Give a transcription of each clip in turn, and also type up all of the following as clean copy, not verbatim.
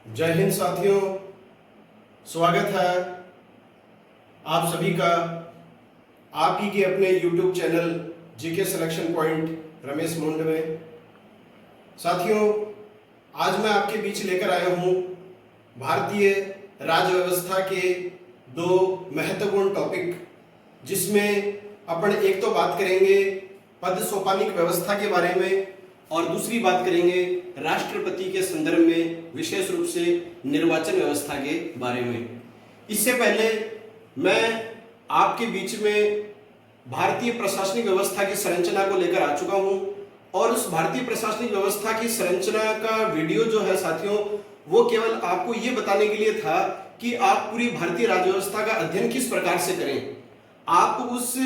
जय हिंद साथियों, स्वागत है आप सभी का आप ही के अपने YouTube channel GK selection point Ramesh मुंड में। साथियों, आज मैं आपके बीच लेकर आया हूं भारतीय राज्य व्यवस्था के दो महत्वपूर्ण टॉपिक, जिसमें अपन एक तो बात करेंगे पद सोपानिक व्यवस्था के बारे में और दूसरी बात करेंगे राष्ट्रपति के संदर्भ में विशेष रूप से निर्वाचन व्यवस्था के बारे में। इससे पहले मैं आपके बीच में भारतीय प्रशासनिक व्यवस्था की संरचना को लेकर आ चुका हूं और उस भारतीय प्रशासनिक व्यवस्था की संरचना का वीडियो जो है साथियों, वो केवल आपको ये बताने के लिए था कि आप पूरी भारतीय राज्य व्यवस्था का अध्ययन किस प्रकार से करें, आप उस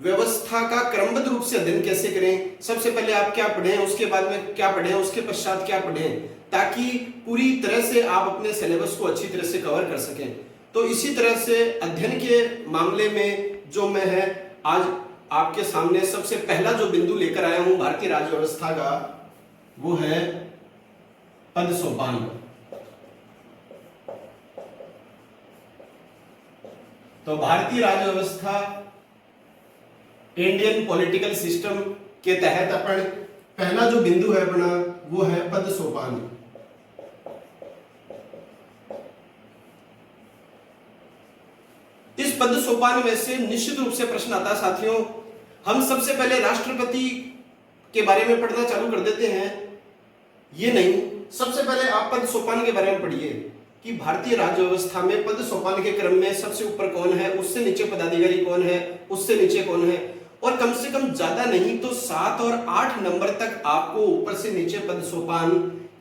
व्यवस्था का क्रमबद्ध रूप से अध्ययन कैसे करें। सबसे पहले आप क्या पढ़ें, उसके बाद में क्या पढ़ें, उसके पश्चात क्या पढ़ें, ताकि पूरी तरह से आप अपने सिलेबस को अच्छी तरह से कवर कर सकें। तो इसी तरह से अध्ययन के मामले में जो मैं है आज आपके सामने सबसे पहला जो बिंदु लेकर आया हूं भारतीय राज्य व्यवस्था का, वो है पद सोपान। तो भारतीय राज्य व्यवस्था इंडियन पॉलिटिकल सिस्टम के तहत अपन पहला जो बिंदु है अपना, वो है पद सोपान। इस पद सोपान में से निश्चित रूप से प्रश्न आता है साथियों। हम सबसे पहले राष्ट्रपति के बारे में पढ़ना चालू कर देते हैं। ये नहीं, सबसे पहले आप पद सोपान के बारे में पढ़िए कि भारतीय राज्य व्यवस्था में पद सोपान के क्रम में सबसे ऊपर कौन है, उससे नीचे पदाधिकारी कौन है, उससे नीचे कौन है, और कम से कम ज्यादा नहीं तो 7 और 8 नंबर तक आपको ऊपर से नीचे पद सोपान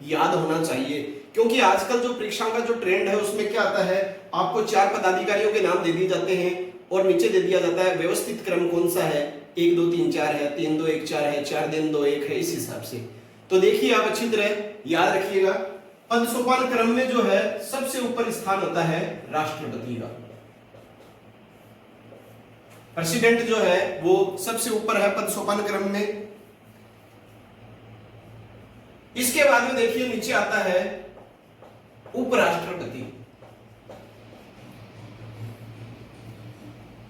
याद होना चाहिए। क्योंकि आजकल जो परीक्षाओं का जो ट्रेंड है उसमें क्या आता है, आपको 4 पदाधिकारियों के नाम दे दिए जाते हैं और नीचे दे दिया जाता है व्यवस्थित क्रम कौन सा है, 1 2 3 4 है, 3 2 1 4 है, 4 3 2 1 है, इस हिसाब से। तो देखिए, आप अच्छी तरह याद रखिएगा, पद सोपान क्रम में जो है सबसे ऊपर स्थान होता है राष्ट्रपति का। प्रेसिडेंट जो है वो सबसे ऊपर है पद सोपान क्रम में। इसके बाद में देखिए नीचे आता है उपराष्ट्रपति।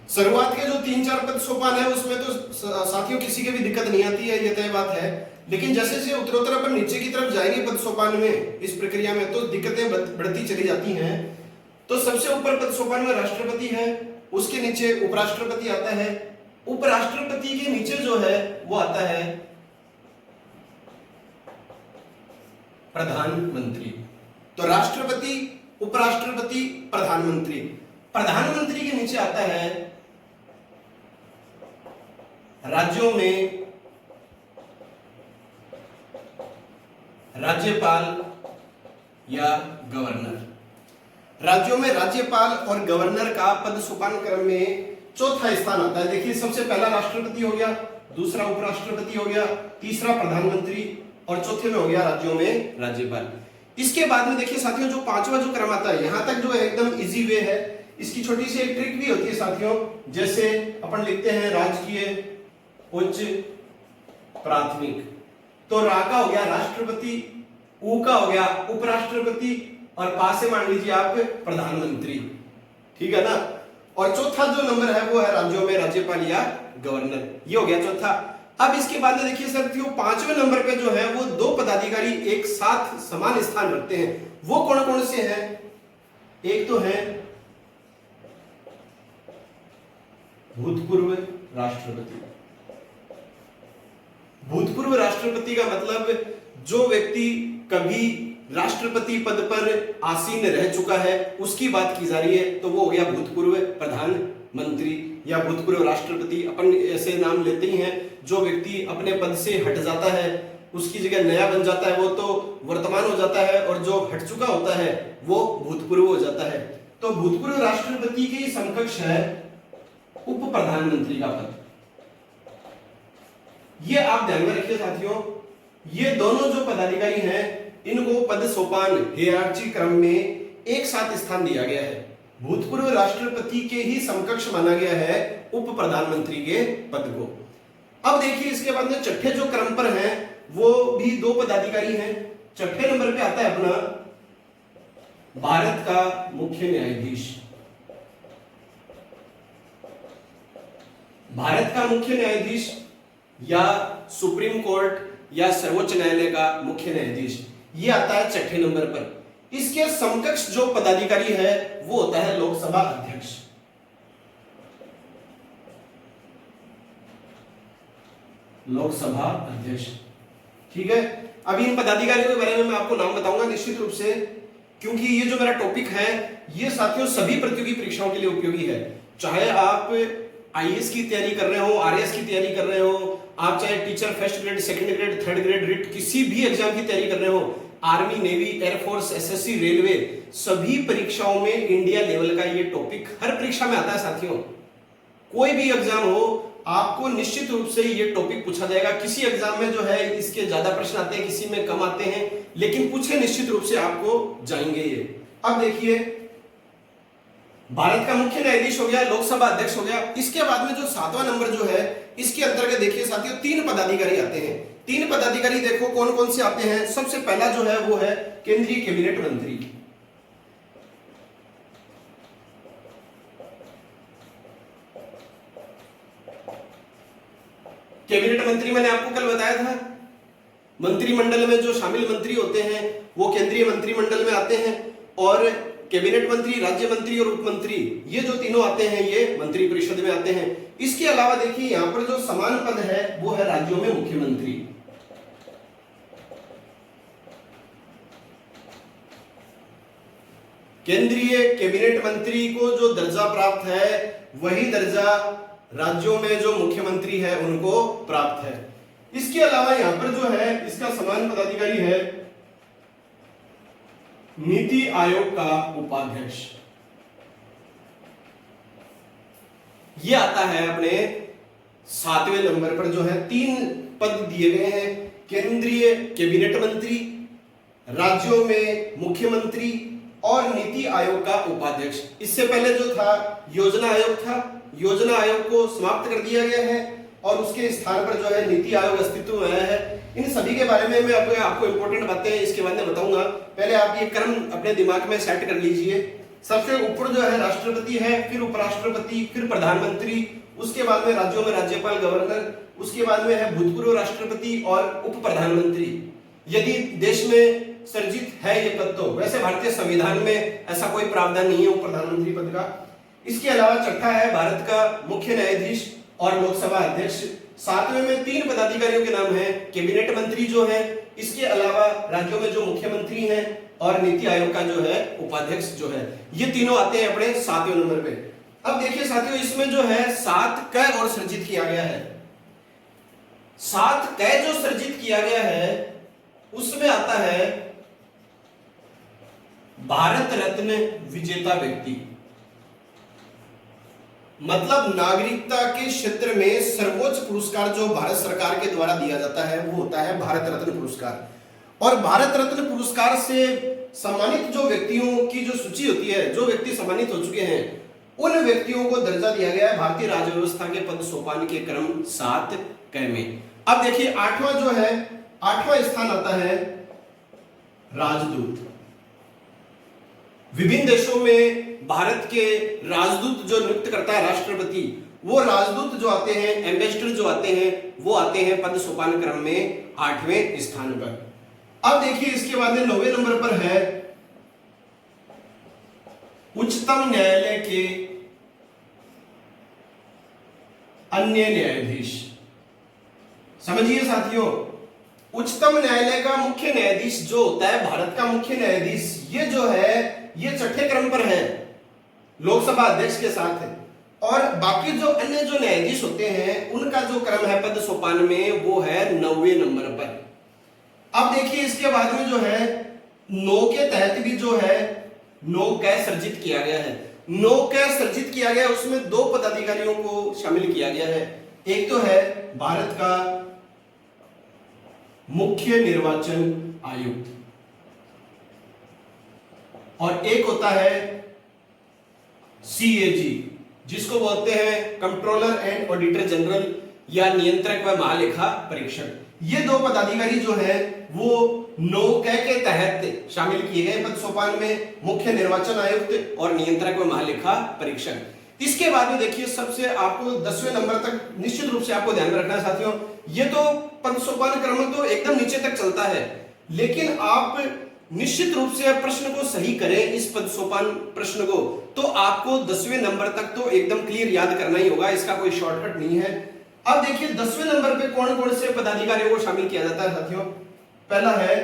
शुरुआत के जो 3-4 पद सोपान है उसमें तो साथियों किसी के भी दिक्कत नहीं आती है, ये तय बात है। लेकिन जैसे जैसे उत्तरोत्तर अपन नीचे की तरफ जाएंगे पद सोपान में, इस प्रक्रिया में, तो दिक्कतें बढ़ती चली जाती हैं। तो सबसे ऊपर पद सोपान में राष्ट्रपति है, उसके नीचे उपराष्ट्रपति आता है, उपराष्ट्रपति के नीचे जो है वो आता है प्रधानमंत्री। तो राष्ट्रपति, उपराष्ट्रपति, प्रधानमंत्री। प्रधानमंत्री के नीचे आता है राज्यों में राज्यपाल या गवर्नर। राज्यों में राज्यपाल और गवर्नर का पद सोपान क्रम में चौथा स्थान आता है। देखिए, सबसे पहला राष्ट्रपति हो गया, दूसरा उपराष्ट्रपति हो गया, तीसरा प्रधानमंत्री और चौथे में हो गया राज्यों में राज्यपाल। इसके बाद में देखिए साथियों, जो पांचवा जो क्रम आता है, यहां तक जो है एकदम इजी वे है। इसकी छोटी सी एक ट्रिक भी होती है साथियों, जैसे अपन लिखते हैं राजकीय, उच्च, प्राथमिक। तो रा का हो गया राष्ट्रपति, ऊ का हो गया उपराष्ट्रपति और पा से मान लीजिए आप प्रधानमंत्री, ठीक है ना। और चौथा जो नंबर है वो है राज्यों में राज्यपाल या गवर्नर, ये हो गया चौथा। अब इसके बाद में देखिए साथियों, 5वें नंबर पे जो है वो 2 पदाधिकारी एक साथ समान स्थान रखते हैं। वो कौन कौन से हैं? एक तो है भूतपूर्व राष्ट्रपति। भूतपूर्व राष्ट्रपति का मतलब जो व्यक्ति कभी राष्ट्रपति पद पर आसीन रह चुका है उसकी बात की जा रही है, तो वो हो गया भूतपूर्व प्रधानमंत्री या भूतपूर्व राष्ट्रपति। अपन ऐसे नाम लेते ही हैं, जो व्यक्ति अपने पद से हट जाता है उसकी जगह नया बन जाता है, वो तो वर्तमान हो जाता है, और जो हट चुका होता है वो भूतपूर्व हो जाता है। तो भूतपूर्व राष्ट्रपति के समकक्ष है उप प्रधानमंत्री का पद। ये आप ध्यान में रखिए साथियों, ये दोनों जो पदाधिकारी हैं इनको पद सोपान हियरार्ची क्रम में एक साथ स्थान दिया गया है। भूतपूर्व राष्ट्रपति के ही समकक्ष माना गया है उप प्रधानमंत्री के पद को। अब देखिए इसके बाद में छठे जो क्रम पर हैं वो भी 2 पदाधिकारी हैं। छठे नंबर पे आता है अपना भारत का मुख्य न्यायाधीश। भारत का मुख्य न्यायाधीश या सुप्रीम कोर्ट या सर्वोच्च न्यायालय का मुख्य न्यायाधीश, ये आता है छठे नंबर पर। इसके समकक्ष जो पदाधिकारी है वो होता है लोकसभा अध्यक्ष। लोकसभा अध्यक्ष, ठीक है। अभी इन पदाधिकारियों के बारे में मैं आपको नाम बताऊंगा निश्चित रूप से, क्योंकि ये जो मेरा टॉपिक है ये साथियों सभी प्रतियोगी परीक्षाओं के लिए उपयोगी है। चाहे आप आईएएस की तैयारी कर रहे हो, आरएएस की तैयारी कर रहे हो, आप चाहे teacher first grade, second grade, third grade, writ किसी भी एग्जाम की तैयारी कर रहे हो, army, navy, air force, SSC, railway, सभी परीक्षाओं में इंडिया लेवल का ये टॉपिक हर परीक्षा में आता है साथियों। कोई भी एग्जाम हो आपको निश्चित रूप से ये टॉपिक पूछा जाएगा। किसी एग्जाम में जो है इसके ज्यादा प्रश्न आते हैं, किसी में कम आते हैं, लेकिन पूछे निश्चित रूप से आपको जाएंगे ये। अब देखिए, भारत का मुख्य न्यायाधीश हो गया, लोकसभा अध्यक्ष हो गया। इसके बाद में जो 7वां नंबर जो है इसके अंतर्गत देखिए साथियों 3 पदाधिकारी आते हैं। 3 पदाधिकारी देखो कौन कौन से आते हैं। सबसे पहला जो है वो है केंद्रीय कैबिनेट मंत्री। कैबिनेट मंत्री मैंने आपको कल बताया था, मंत्रिमंडल में जो शामिल मंत्री होते हैं वो केंद्रीय मंत्रिमंडल में आते हैं, और कैबिनेट मंत्री, राज्य मंत्री और उप मंत्री ये जो तीनों आते हैं ये मंत्री परिषद में आते हैं। इसके अलावा देखिए यहां पर जो समान पद है वो है राज्यों में मुख्यमंत्री। केंद्रीय कैबिनेट मंत्री को जो दर्जा प्राप्त है वही दर्जा राज्यों में जो मुख्यमंत्री है उनको प्राप्त है। इसके अलावा यहां पर जो है इसका समान पदाधिकारी है नीति आयोग का उपाध्यक्ष। यह आता है अपने 7वें नंबर पर, जो है 3 पद दिए गए हैं, केंद्रीय कैबिनेट मंत्री, राज्यों में मुख्यमंत्री और नीति आयोग का उपाध्यक्ष। इससे पहले जो था योजना आयोग था, योजना आयोग को समाप्त कर दिया गया है और उसके स्थान पर जो है नीति आयोग अस्तित्व में आया है। इन सभी के बारे में मैं आपको इंपॉर्टेंट बातें इसके बाद में बताऊंगा। पहले आप ये क्रम अपने दिमाग में सेट कर लीजिए। सबसे ऊपर जो है राष्ट्रपति है, फिर उपराष्ट्रपति, फिर प्रधानमंत्री, उसके बाद में राज्यों में राज्यपाल, गवर्नर, उसके बाद में है भूतपूर्व राष्ट्रपति और उप प्रधानमंत्री। यदि देश में सर्जित है ये पद तो, वैसे भारतीय संविधान में ऐसा कोई प्रावधान नहीं है उप प्रधानमंत्री पद का। इसके अलावा छठा है भारत का मुख्य न्यायाधीश और लोकसभा अध्यक्ष। 7वें में 3 पदाधिकारियों के नाम हैं, कैबिनेट मंत्री जो है, इसके अलावा राज्यों में जो मुख्यमंत्री हैं और नीति आयोग का जो है उपाध्यक्ष जो है, ये तीनों आते हैं अपने 7वें नंबर पे। अब देखिए साथियों इसमें जो है 7 क और सृजित किया गया है। 7 क जो सृजित किया गया है उसमें आता है भारत रत्न विजेता व्यक्ति, मतलब नागरिकता के क्षेत्र में सर्वोच्च पुरस्कार जो भारत सरकार के द्वारा दिया जाता है वो होता है भारत रत्न पुरस्कार। और भारत रत्न पुरस्कार से सम्मानित जो व्यक्तियों की जो सूची होती है, जो व्यक्ति सम्मानित हो चुके हैं, उन व्यक्तियों को दर्जा दिया गया है भारतीय राज्य व्यवस्था के पद सोपान के क्रम 7 क में। अब देखिए 8वां जो है, 8वां स्थान आता है राजदूत। विभिन्न देशों में भारत के राजदूत जो नियुक्त करता है राष्ट्रपति, वो राजदूत जो आते हैं, एम्बेसडर जो आते हैं, वो आते हैं पद सोपान क्रम में 8वें स्थान पर। अब देखिए इसके बाद में 9वें नंबर पर है उच्चतम न्यायालय के अन्य न्यायाधीश। समझिए साथियों, उच्चतम न्यायालय का मुख्य न्यायाधीश जो होता है, भारत का मुख्य न्यायाधीश, ये जो है ये 6ठे क्रम पर है लोकसभा अध्यक्ष के साथ है। और बाकी जो अन्य जो न्यायाधीश होते हैं उनका जो क्रम है पद सोपान में वो है 9वें नंबर पर। अब देखिए इसके बाद में जो है 9 के तहत भी जो है 9 क सर्जित किया गया है। 9 क सर्जित किया गया, उसमें 2 पदाधिकारियों को शामिल किया गया है। एक तो है भारत का मुख्य निर्वाचन आयुक्त और एक होता है सीएजी, जिसको बोलते हैं कंट्रोलर एंड ऑडिटर जनरल या नियंत्रक व महालेखा परीक्षक। ये 2 पदाधिकारी जो है वो 9 क के तहत शामिल किए गए पद सोपान में मुख्य निर्वाचन आयुक्त और नियंत्रक व महालेखा परीक्षक। इसके बाद में देखिए सबसे आपको 10वें नंबर तक निश्चित रूप से आपको ध्यान में रखना है साथियों। ये तो पद सोपान क्रम तो एकदम नीचे तक चलता है, लेकिन आप निश्चित रूप से प्रश्न को सही करें, इस पद सोपान प्रश्न को, तो आपको 10वें नंबर तक तो एकदम क्लियर याद करना ही होगा, इसका कोई शॉर्टकट नहीं है। अब देखिए 10वें नंबर पे कौन कौन से पदाधिकारियों को शामिल किया जाता है साथियों। पहला है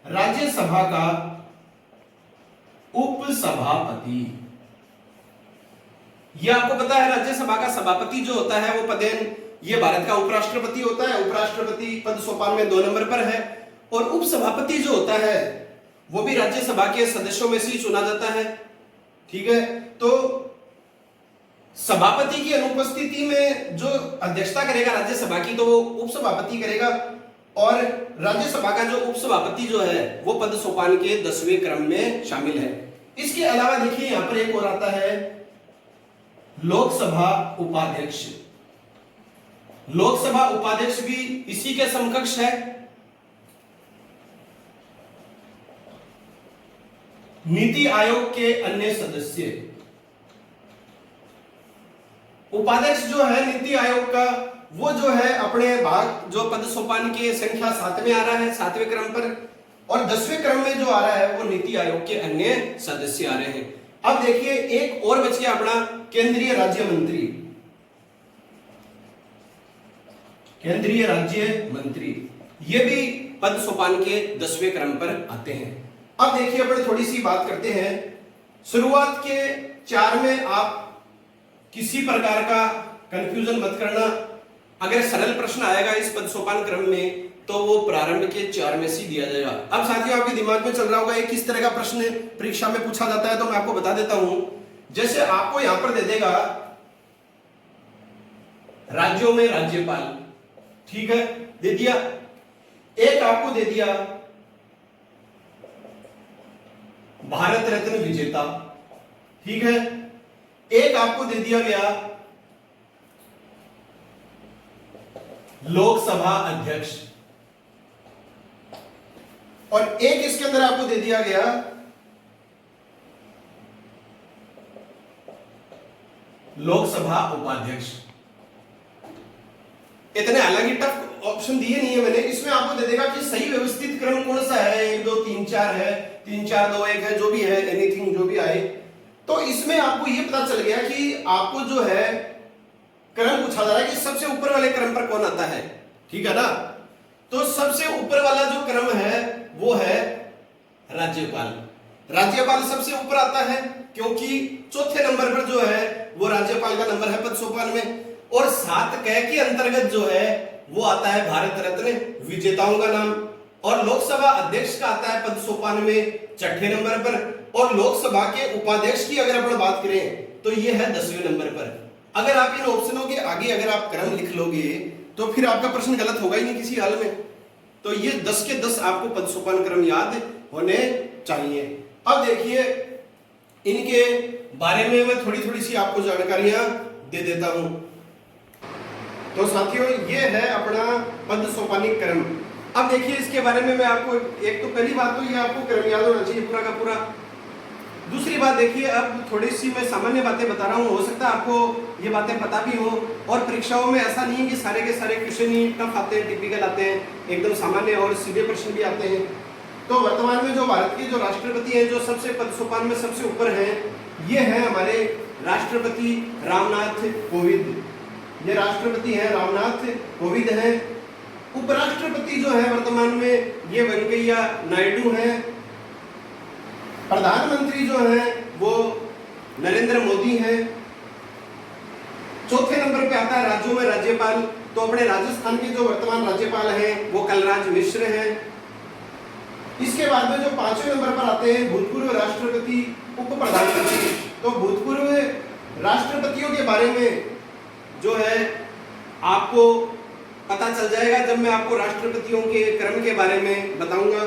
राज्यसभा का उपसभापति। यह आपको पता है राज्यसभा का सभापति जो होता है वो पदेन ये भारत का उपराष्ट्रपति होता है। उपराष्ट्रपति पद सोपान में 2 नंबर पर है, और उपसभापति जो होता है वो भी राज्यसभा के सदस्यों में से ही चुना जाता है। ठीक है, तो सभापति की अनुपस्थिति में जो अध्यक्षता करेगा राज्यसभा की तो वो उपसभापति करेगा, और राज्यसभा का जो उपसभापति जो है वो पद सोपान के 10वें क्रम में शामिल है। इसके अलावा देखिए यहां पर एक और आता है लोकसभा उपाध्यक्ष। लोकसभा उपाध्यक्ष भी इसी के समकक्ष है। नीति आयोग के अन्य सदस्य। उपाध्यक्ष जो है नीति आयोग का वो जो है अपने भाग जो पद सोपान के संख्या 7 में आ रहा है 7वें क्रम पर, और 10वें क्रम में जो आ रहा है वो नीति आयोग के अन्य सदस्य आ रहे हैं। अब देखिए एक और बच गया अपना केंद्रीय राज्य मंत्री। केंद्रीय राज्य मंत्री ये भी पद सोपान के 10वें क्रम पर आते हैं। अब देखिए अपन थोड़ी सी बात करते हैं। शुरुआत के 4 में आप किसी प्रकार का कंफ्यूजन मत करना। अगर सरल प्रश्न आएगा इस पद सोपान क्रम में तो वो प्रारंभ के 4 में से दिया जाएगा। अब साथियों आपके दिमाग में चल रहा होगा ये किस तरह का प्रश्न परीक्षा में पूछा जाता है, तो मैं आपको बता देता हूं। जैसे आपको यहां पर दे देगा राज्यों में राज्यपाल, ठीक है, दे दिया। एक आपको दे दिया भारत रत्न विजेता, ठीक है। एक आपको दे दिया गया लोकसभा अध्यक्ष, और एक इसके अंदर आपको दे दिया गया लोकसभा उपाध्यक्ष। इतने हालांकि टफ ऑप्शन दिए नहीं है मैंने। इसमें आपको दे देगा कि सही व्यवस्थित क्रम कौन सा है, 1 2 3 4 है, 3 4 2 1 है, जो भी है, एनीथिंग जो भी आए। तो इसमें आपको यह पता चल गया कि आपको जो है क्रम पूछा जा रहा है कि सबसे ऊपर वाले क्रम पर कौन आता है, ठीक है ना। तो सबसे ऊपर वाला जो क्रम है वो है राज्यपाल। राज्यपाल सबसे ऊपर आता है क्योंकि 4थे नंबर पर जो है वो राज्यपाल का नंबर है पद सोपान में, और 7 क के अंतर्गत जो है वो आता है भारत रत्न विजेताओं का नाम, और लोकसभा अध्यक्ष का आता है पद सोपान में 6ठे नंबर पर, और लोकसभा के उपाध्यक्ष की अगर अपन बात करें तो ये है 10वें नंबर पर। अगर आप इन ऑप्शनों के आगे अगर आप क्रम लिख लोगे तो फिर आपका प्रश्न गलत होगा ही नहीं किसी हाल में। तो ये 10 के 10 आपको पद सोपान क्रम याद होने चाहिए। अब देखिए इनके बारे में मैं थोड़ी थोड़ी सी आपको जानकारियां दे देता हूं। तो साथियों ये है अपना पद सोपानी क्रम। अब देखिए इसके बारे में मैं आपको एक तो पहली बात तो ये आपको क्रम याद होना चाहिए पूरा का पूरा। दूसरी बात देखिए अब थोड़ी सी मैं सामान्य बातें बता रहा हूँ, हो सकता है आपको ये बातें पता भी हो, और परीक्षाओं में ऐसा नहीं है कि सारे के सारे क्वेश्चन ही टफ आते हैं, टिपिकल आते हैं, एकदम सामान्य और सीधे प्रश्न भी आते हैं। तो वर्तमान में जो भारत के जो राष्ट्रपति हैं जो सबसे पद सोपान में सबसे ऊपर हैं ये हैं हमारे राष्ट्रपति रामनाथ कोविंद। ये राष्ट्रपति हैं रामनाथ कोविंद हैं। उपराष्ट्रपति जो है वर्तमान में ये वेंकैया नायडू हैं। प्रधानमंत्री जो है वो नरेंद्र मोदी हैं। 4थे नंबर पे आता है राज्यों में राज्यपाल, तो अपने राजस्थान के जो वर्तमान राज्यपाल हैं वो कलराज मिश्र हैं। इसके बाद में जो 5वें नंबर पर आते हैं भूतपूर्व राष्ट्रपति उप प्रधानमंत्री। तो भूतपूर्व राष्ट्रपतियों के बारे में जो है आपको पता चल जाएगा जब मैं आपको राष्ट्रपतियों के क्रम के बारे में बताऊंगा।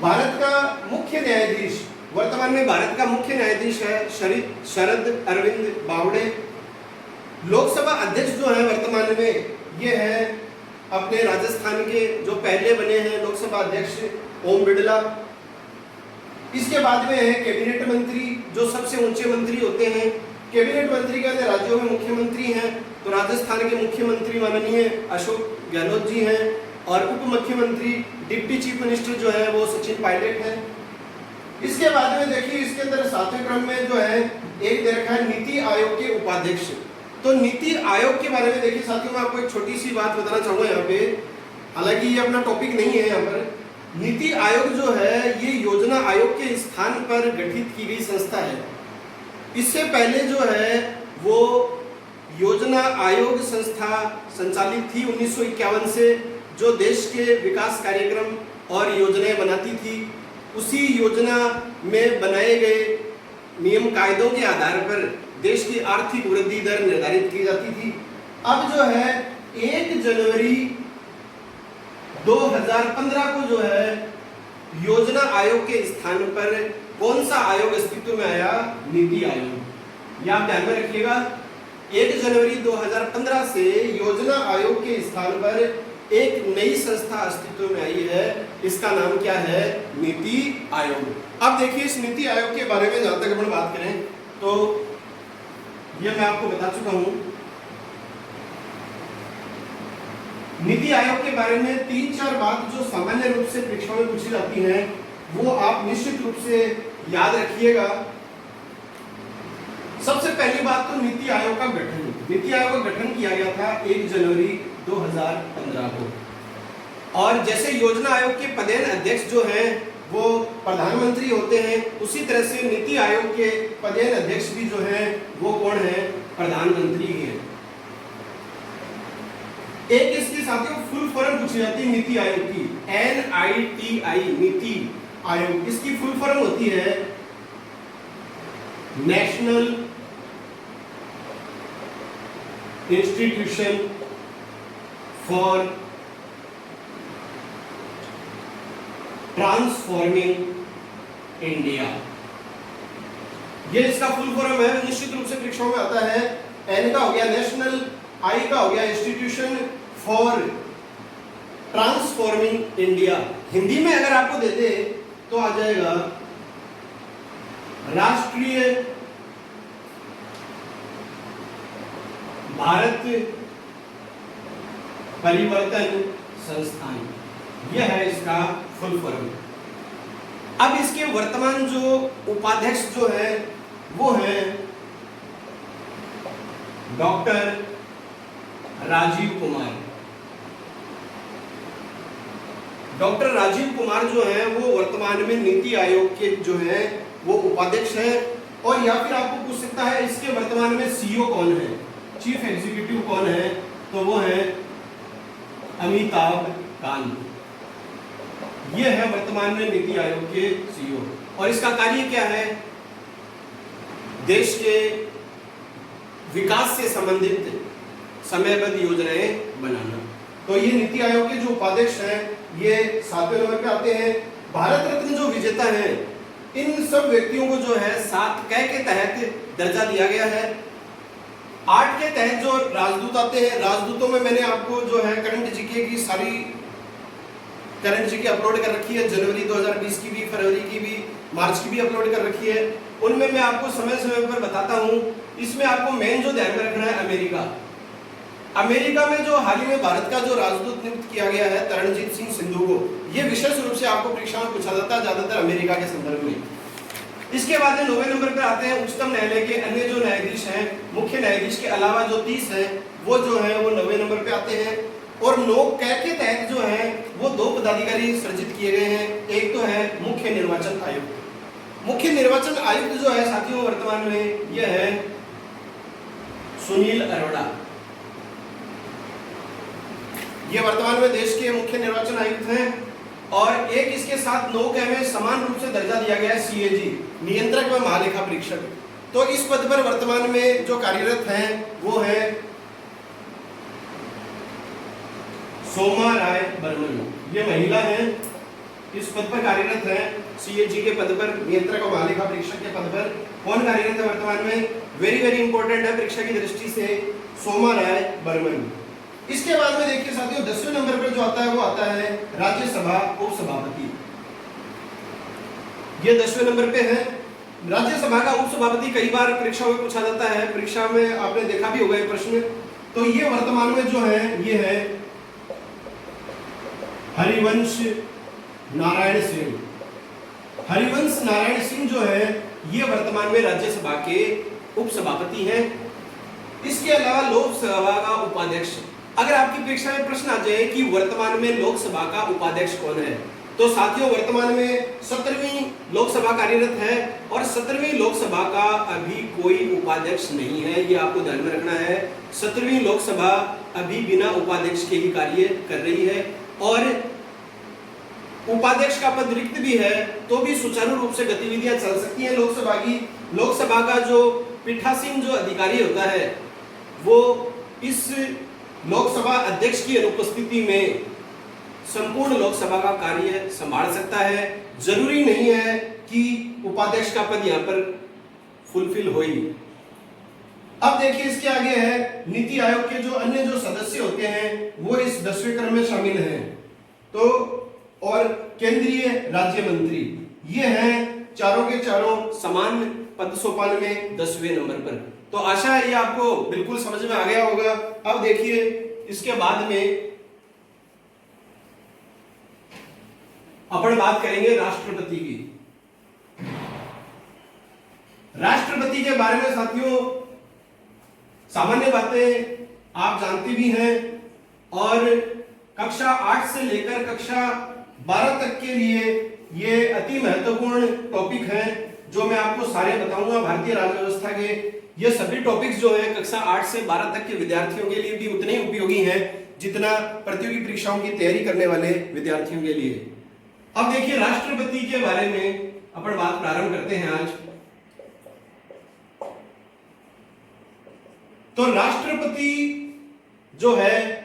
भारत का मुख्य न्यायाधीश वर्तमान में भारत का मुख्य न्यायाधीश है शरद अरविंद बावड़े। लोकसभा अध्यक्ष जो है वर्तमान में ये है अपने राजस्थान के जो पहले बने हैं लोकसभा अध्यक्ष ओम बिरला। इसके बाद में है कैबिनेट मंत्री, जो सबसे ऊंचे मंत्री होते हैं। कैबिनेट मंत्री के अंदर राज्यों में मुख्यमंत्री हैं, तो राजस्थान के मुख्यमंत्री माननीय अशोक गहलोत जी हैं, और उप मुख्यमंत्री डिप्टी चीफ मिनिस्टर जो है वो सचिन पायलट है। इसके बाद में देखिए इसके अंदर 7वें क्रम में जो है एक दे रखा है नीति आयोग के उपाध्यक्ष। तो नीति आयोग के बारे में देखिए साथियों, मैं आपको एक छोटी सी बात बताना चाहूंगा यहाँ पे, हालांकि ये अपना टॉपिक नहीं है यहाँ पर। नीति आयोग जो है ये योजना आयोग के स्थान पर गठित की गई संस्था है। इससे पहले जो है वो योजना आयोग संस्था संचालित थी 1951 से, जो देश के विकास कार्यक्रम और योजनाएं बनाती थी। उसी योजना में बनाए गए नियम कायदों के आधार पर देश की आर्थिक वृद्धि दर निर्धारित की जाती थी। अब जो है 1 जनवरी 2015 को जो है योजना आयोग के स्थान पर कौन सा आयोग अस्तित्व में आया? नीति आयोग। यह आप ध्यान में रखिएगा, 1 जनवरी 2015 से योजना आयोग के स्थान पर एक नई संस्था अस्तित्व में आई है। इसका नाम क्या है? नीति आयोग। अब देखिए इस नीति आयोग के बारे में जहां तक अपन बात करें तो ये मैं आपको बता चुका हूं। नीति आयोग के बारे में 3-4 बात जो सामान्य रूप से परीक्षा में पूछी जाती हैं वो आप निश्चित रूप से याद रखिएगा। सबसे पहली बात तो नीति आयोग का गठन। नीति आयोग का गठन किया गया था 1 जनवरी 2015 को, और जैसे योजना आयोग के पदेन अध्यक्ष जो हैं वो प्रधानमंत्री होते हैं, उसी तरह से नीति आयोग के पदेन अध्यक्ष भी जो हैं वो कौन है? प्रधानमंत्री हैं। एक इसके साथियों फुल फॉर्म पूछी जाती है नीति आयोग की, NITI नीति आयोग। इसकी फुल फॉर्म होती है national institution for transforming India. ये इसका फुल फॉर्म है, निश्चित रूप से परीक्षाओं में आता है। एन का हो गया नेशनल, आई का हो गया institution for transforming India. Hindi में अगर आपको दे दे तो आ जाएगा राष्ट्रीय भारत परिवर्तन संस्थान। यह है इसका फुल फॉर्म। अब इसके वर्तमान जो उपाध्यक्ष जो है वो है डॉक्टर राजीव कुमार। डॉक्टर राजीव कुमार जो है वो वर्तमान में नीति आयोग के जो है वो उपाध्यक्ष हैं। और या फिर आपको पूछ सकता है इसके वर्तमान में सीईओ कौन है, चीफ एग्जीक्यूटिव कौन है? तो वो है अमिताभ कांत। ये है वर्तमान में नीति आयोग के सीईओ। और इसका कार्य क्या है? देश के विकास से संबंधित समयबद्ध योजनाएं बनाना। तो ये नीति आयोग के जो उपाध्यक्ष हैं ये 7वें नंबर पे आते हैं। भारत रत्न जो विजेता हैं इन सब व्यक्तियों को जो है 7 क के तहत दर्जा दिया गया है। 8 के तहत जो राजदूत आते हैं, राजदूतों में मैंने आपको जो है करंट जीके की सारी करंट जीके अपलोड कर रखी है। जनवरी 2020 की भी, फरवरी की भी, मार्च की भी अपलोड कर रखी है। उनमें मैं आपको समय समय पर बताता हूं। इसमें आपको मेन जो ध्यान में रखना है अमेरिका। अमेरिका में जो हाल ही में भारत का जो राजदूत नियुक्त किया गया है तरनजीत सिंह सिंधु को, ये विशेष रूप से आपको परीक्षा में पूछा जाता है ज्यादातर अमेरिका के संदर्भ में। इसके बाद 9वें नंबर पर आते हैं उच्चतम न्यायालय के अन्य जो न्यायाधीश हैं, मुख्य न्यायाधीश के अलावा जो 30 हैं वो जो है वो 9वें नंबर पे आते हैं। और 9 क के तहत जो है वो 2 पदाधिकारी सृजित किए गए हैं। एक तो है मुख्य निर्वाचन आयुक्त। मुख्य निर्वाचन आयुक्त जो है साथियों वर्तमान में यह है सुनील अरोड़ा। ये वर्तमान में देश के मुख्य निर्वाचन आयुक्त हैं। और एक इसके साथ 9 क में समान रूप से दर्जा दिया गया है CAG, नियंत्रक व महालेखा परीक्षक। तो इस पद पर वर्तमान में जो कार्यरत हैं वो है सोमा राय बर्मन। ये महिला हैं, इस पद पर कार्यरत हैं। CAG के पद पर, नियंत्रक व महालेखा परीक्षक के पद पर कौन कार्यरत है वर्तमान में? वेरी वेरी इंपॉर्टेंट है परीक्षा की दृष्टि से, सोमा राय बर्मन। इसके बाद में देखिए साथियों 10वें नंबर पर जो आता है वो आता है राज्यसभा उपसभापति। ये 10वें नंबर पे है। राज्यसभा का उपसभापति कई बार परीक्षा में पूछा जाता है, परीक्षा में आपने देखा भी होगा ये प्रश्न। तो ये वर्तमान में जो है ये है हरिवंश नारायण सिंह। हरिवंश नारायण सिंह जो है ये वर्तमान में राज्यसभा के उपसभापति हैं। इसके अलावा लोकसभा का उपाध्यक्ष, अगर आपकी परीक्षा में प्रश्न आ जाए कि वर्तमान में लोकसभा का उपाध्यक्ष कौन है, तो साथियों वर्तमान में 17वीं लोकसभा कार्यरत है और 17वीं लोकसभा का अभी कोई उपाध्यक्ष नहीं है, ये आपको ध्यान में रखना है। 17वीं लोकसभा अभी बिना उपाध्यक्ष के ही कार्य कर रही है और उपाध्यक्ष का पद रिक्त भी है तो भी सुचारू रूप से गतिविधियां चल सकती हैं लोकसभा की। लोकसभा का जो पीठासीन जो अधिकारी होता है वो इस लोकसभा अध्यक्ष की अनुपस्थिति में संपूर्ण लोकसभा का कार्य संभाल सकता है। जरूरी नहीं है कि उपाध्यक्ष का पद यहाँ पर फुलफिल हो ही। अब देखिए इसके आगे है नीति आयोग के जो अन्य जो सदस्य होते हैं वो इस 10वें क्रम में शामिल हैं। तो और केंद्रीय राज्य मंत्री ये हैं चारों के चारों समान पद सोपान में 10वें नंबर पर। तो आशा है ये आपको बिल्कुल समझ में आ गया होगा। अब देखिए इसके बाद में अपन बात करेंगे राष्ट्रपति की। राष्ट्रपति के बारे में साथियों सामान्य बातें आप जानते भी हैं और कक्षा 8 से लेकर कक्षा 12 तक के लिए ये अति महत्वपूर्ण टॉपिक हैं जो मैं आपको सारे बताऊंगा भारतीय राज्य व्यवस्था के। ये सभी टॉपिक्स जो है कक्षा 8 से 12 तक के विद्यार्थियों के लिए भी उतने ही उपयोगी हैं जितना प्रतियोगी परीक्षाओं की तैयारी करने वाले विद्यार्थियों के लिए। अब देखिए राष्ट्रपति के बारे में अपन बात प्रारंभ करते हैं आज। तो राष्ट्रपति जो है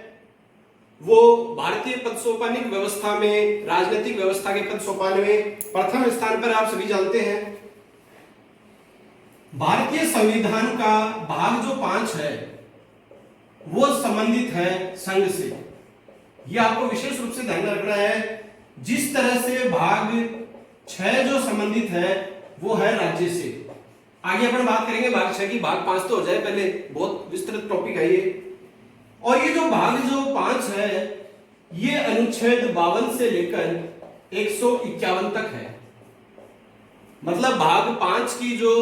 वो भारतीय पद सोपानिक व्यवस्था में, राजनीतिक व्यवस्था के पद सोपान में प्रथम स्थान पर आप सभी जानते हैं। भारतीय संविधान का भाग जो 5 है वो संबंधित है संघ से। यह आपको विशेष रूप से ध्यान रखना है। जिस तरह से भाग 6 जो संबंधित है वो है राज्य से। आगे अपन बात करेंगे भाग 6 की, भाग 5 तो हो जाए पहले, बहुत विस्तृत टॉपिक है ये। और ये जो भाग जो 5 है ये अनुच्छेद 52 से लेकर 151 तक है। मतलब भाग 5 की जो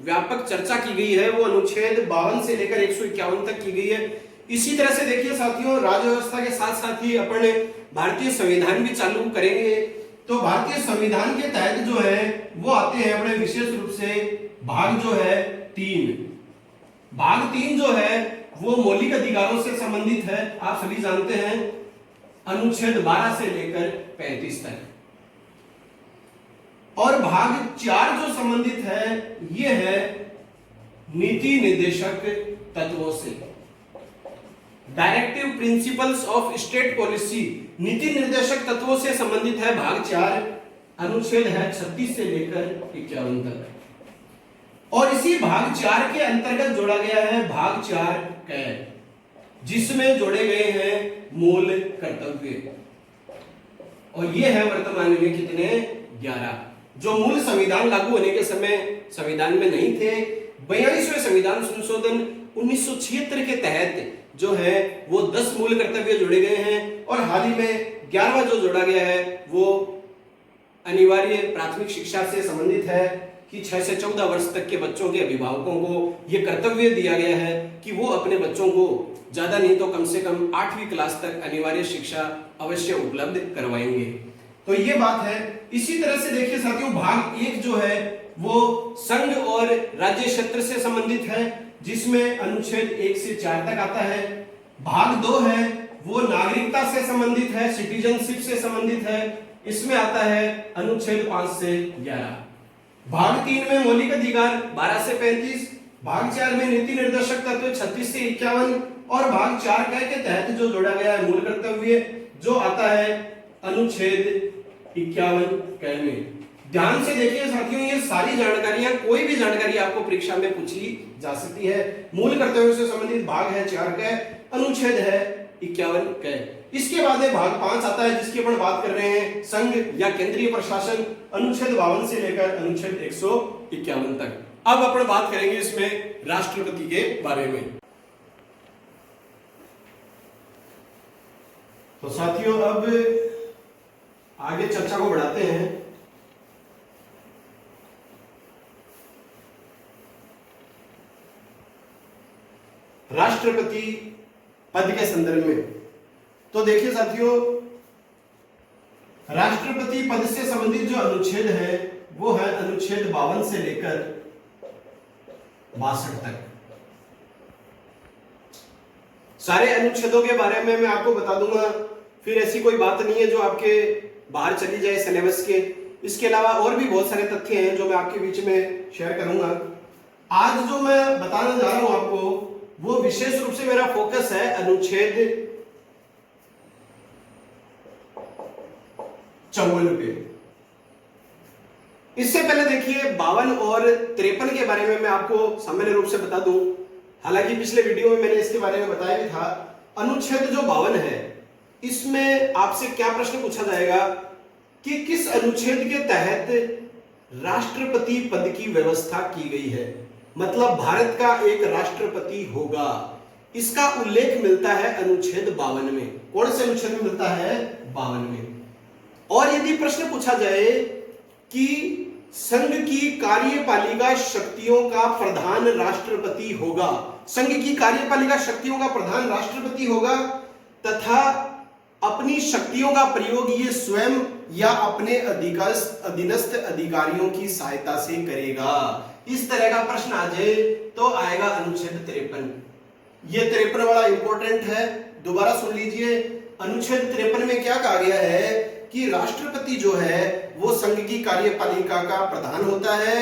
व्यापक चर्चा की गई है वो अनुच्छेद 52 से लेकर 151 तक की गई है। इसी तरह से देखिए साथियों राज्य व्यवस्था के साथ साथ ही अपन भारतीय संविधान भी चालू करेंगे। तो भारतीय संविधान के तहत जो है वो आते हैं अपने विशेष रूप से भाग जो है 3। भाग 3 जो है वो मौलिक अधिकारों से संबंधित है, आप सभी जानते हैं, अनुच्छेद 12 से लेकर 35 तक। और भाग 4 जो संबंधित है ये है नीति निर्देशक तत्वों से, directive principles of state policy. नीति निर्देशक तत्वों से संबंधित है भाग 4, अनुच्छेद है 36 से लेकर 51 तक। और इसी भाग 4 के अंतर्गत जोड़ा गया है भाग 4 क, जिसमें जोड़े गए हैं मूल कर्तव्य। और ये है वर्तमान में कितने 11 जो मूल संविधान लागू होने के समय संविधान में नहीं थे। 42वें संविधान संशोधन 1976 के तहत जो है वो 10 मूल कर्तव्य जोड़े गए हैं और हाल ही में 11वां जो जोड़ा गया है वो अनिवार्य प्राथमिक शिक्षा से संबंधित है कि 6 से 14 वर्ष तक के बच्चों के अभिभावकों को ये कर्तव्य दिया गया है कि वो अपने बच्चों को ज्यादा नहीं तो कम से कम 8वीं क्लास तक अनिवार्य शिक्षा अवश्य उपलब्ध करवाएंगे। तो ये बात है। इसी तरह से देखिए साथियों भाग 1 जो है वो संघ और राज्य क्षेत्र से संबंधित है जिसमें अनुच्छेद 1 से 4 तक आता है। भाग 2 है वो नागरिकता से संबंधित है, सिटीजनशिप से संबंधित है, इसमें आता है अनुच्छेद 5 से 11। भाग 3 में मौलिक अधिकार 12 से 35, भाग 4 में नीति निर्देशक तत्व 36 से 51 और भाग 4 के तहत जो जोड़ा गया है मूल कर्तव्य जो आता है अनुच्छेद 51 में। ध्यान से देखिए साथियों ये सारी जानकारियां, कोई भी जानकारी आपको परीक्षा में पूछी जा सकती है। मूल कर्तव्यों से संबंधित भाग है 4 का, अनुच्छेद है 51 क। इसके बाद में भाग 5 आता है जिसकी अपन बात कर रहे हैं संघ या केंद्रीय प्रशासन, अनुच्छेद 52 से लेकर अनुच्छेद 151 तक। अब अपन बात करेंगे इसमें राष्ट्रपति के बारे में। तो साथियों अब आगे चर्चा को बढ़ाते हैं। राष्ट्रपति पद के संदर्भ में तो देखिए साथियों, राष्ट्रपति पद से संबंधित जो अनुच्छेद है वो है अनुच्छेद 52 से लेकर 62 तक। सारे अनुच्छेदों के बारे में मैं आपको बता दूंगा, फिर ऐसी कोई बात नहीं है जो आपके बाहर चली जाए सिलेबस के। इसके अलावा और भी बहुत सारे तथ्य हैं जो मैं आपके बीच में शेयर करूंगा। आज जो मैं बताने जा रहा हूं आपको वो विशेष रूप से मेरा फोकस है अनुच्छेद 54 पे। इससे पहले देखिए 52 और 53 के बारे में मैं आपको सामान्य रूप से बता दूं, हालांकि पिछले वीडियो में मैंने इसके बारे में बताया भी था। अनुच्छेद जो 52 है इसमें आपसे क्या प्रश्न पूछा जाएगा कि किस अनुच्छेद के तहत राष्ट्रपति पद की व्यवस्था की गई है, मतलब भारत का एक राष्ट्रपति होगा। इसका उल्लेख मिलता है अनुच्छेद 52 में। कौन से अनुच्छेद में मिलता है? 52 में। और यदि प्रश्न पूछा जाए कि संघ की कार्यपालिका शक्तियों का प्रधान राष्ट्रपति होगा, संघ की कार्यपालिका शक्तियों का प्रधान राष्ट्रपति होगा तथा अपनी शक्तियों का प्रयोग ये स्वयं या अपने अधीनस्थ अधिकारियों की सहायता से करेगा, इस तरह का प्रश्न आ जाए तो आएगा अनुच्छेद 53। ये 53 बड़ा इंपॉर्टेंट है, दोबारा सुन लीजिए। अनुच्छेद 53 में क्या कहा गया है कि राष्ट्रपति जो है वो संघ की कार्यपालिका का प्रधान होता है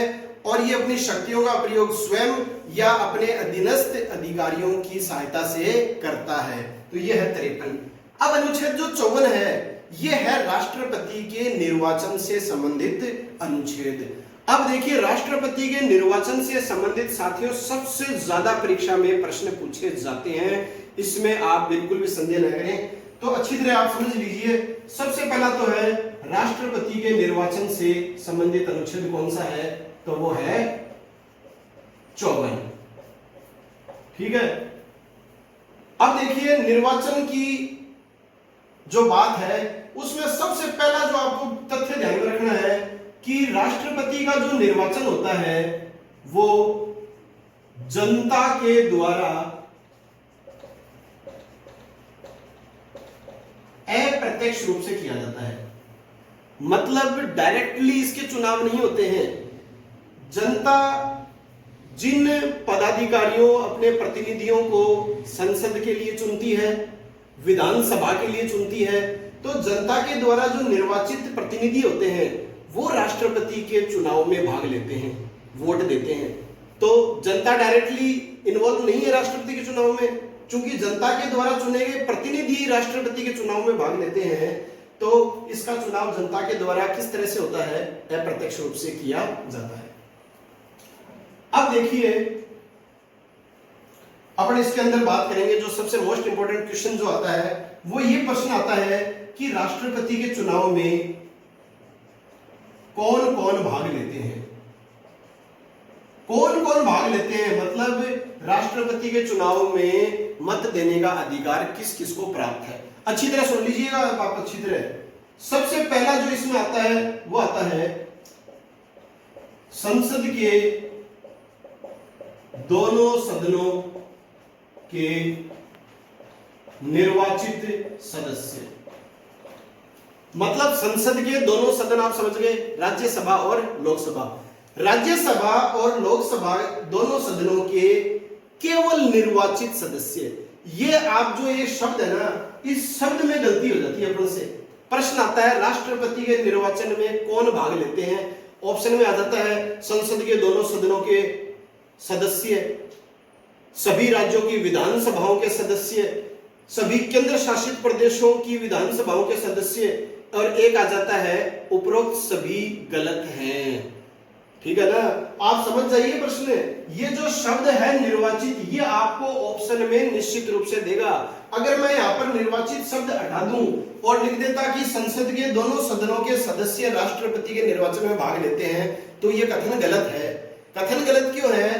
और ये अपनी शक्तियों का प्रयोग स्वयं या अपने अधीनस्थ अधिकारियों की सहायता से करता है। तो ये है 53। अब अनुच्छेद जो 54 है ये है राष्ट्रपति के निर्वाचन से संबंधित अनुच्छेद। अब देखिए राष्ट्रपति के निर्वाचन से संबंधित साथियों सबसे ज्यादा परीक्षा में प्रश्न पूछे जाते हैं, इसमें आप बिल्कुल भी संदेह न करें। तो अच्छी तरह आप समझ लीजिए, सबसे पहला तो है राष्ट्रपति के निर्वाचन से संबंधित अनुच्छेद कौन सा है, तो वो है 54। ठीक है। अब देखिए निर्वाचन की जो बात है उसमें सबसे पहला जो आपको तथ्य ध्यान में रखना है कि राष्ट्रपति का जो निर्वाचन होता है वो जनता के द्वारा अप्रत्यक्ष रूप से किया जाता है, मतलब डायरेक्टली इसके चुनाव नहीं होते हैं। जनता जिन पदाधिकारियों अपने प्रतिनिधियों को संसद के लिए चुनती है, विधानसभा के लिए चुनती है, तो जनता के द्वारा जो निर्वाचित प्रतिनिधि होते हैं वो राष्ट्रपति के चुनाव में भाग लेते हैं, वोट देते हैं। तो जनता डायरेक्टली इन्वॉल्व नहीं है राष्ट्रपति के चुनाव में, क्योंकि जनता के द्वारा चुने गए प्रतिनिधि राष्ट्रपति के चुनाव में भाग लेते हैं। तो इसका चुनाव जनता के द्वारा किस तरह से होता है? अप्रत्यक्ष रूप से किया जाता है। अब देखिए अपन इसके अंदर बात करेंगे, जो सबसे मोस्ट इंपोर्टेंट क्वेश्चन जो आता है वो ये प्रश्न आता है कि राष्ट्रपति के चुनाव में कौन कौन भाग लेते हैं। कौन कौन भाग लेते हैं मतलब राष्ट्रपति के चुनाव में मत देने का अधिकार किस किस को प्राप्त है। अच्छी तरह सुन लीजिएगा आप अच्छी तरह। सबसे पहला जो इसमें आता है वो आता है संसद के दोनों सदनों के निर्वाचित सदस्य, मतलब संसद के दोनों सदन आप समझ गए, राज्यसभा और लोकसभा। राज्यसभा और लोकसभा दोनों सदनों के केवल निर्वाचित सदस्य। ये आप जो ये शब्द है ना, इस शब्द में गलती हो जाती है अपन से। प्रश्न आता है राष्ट्रपति के निर्वाचन में कौन भाग लेते हैं, ऑप्शन में आ जाता है संसद के दोनों सदनों के सदस्य, सभी राज्यों की विधानसभाओं के सदस्य, सभी केंद्र शासित प्रदेशों की विधानसभाओं के सदस्य, और एक आ जाता है उपरोक्त सभी गलत हैं। ठीक है ना। आप समझ जाइए प्रश्न। ये जो शब्द है निर्वाचित, ये आपको ऑप्शन में निश्चित रूप से देगा। अगर मैं यहाँ पर निर्वाचित शब्द हटा दूं और लिख देता कि संसद के दोनों सदनों के सदस्य राष्ट्रपति के निर्वाचन में भाग लेते हैं, तो ये कथन गलत है। कथन गलत क्यों है?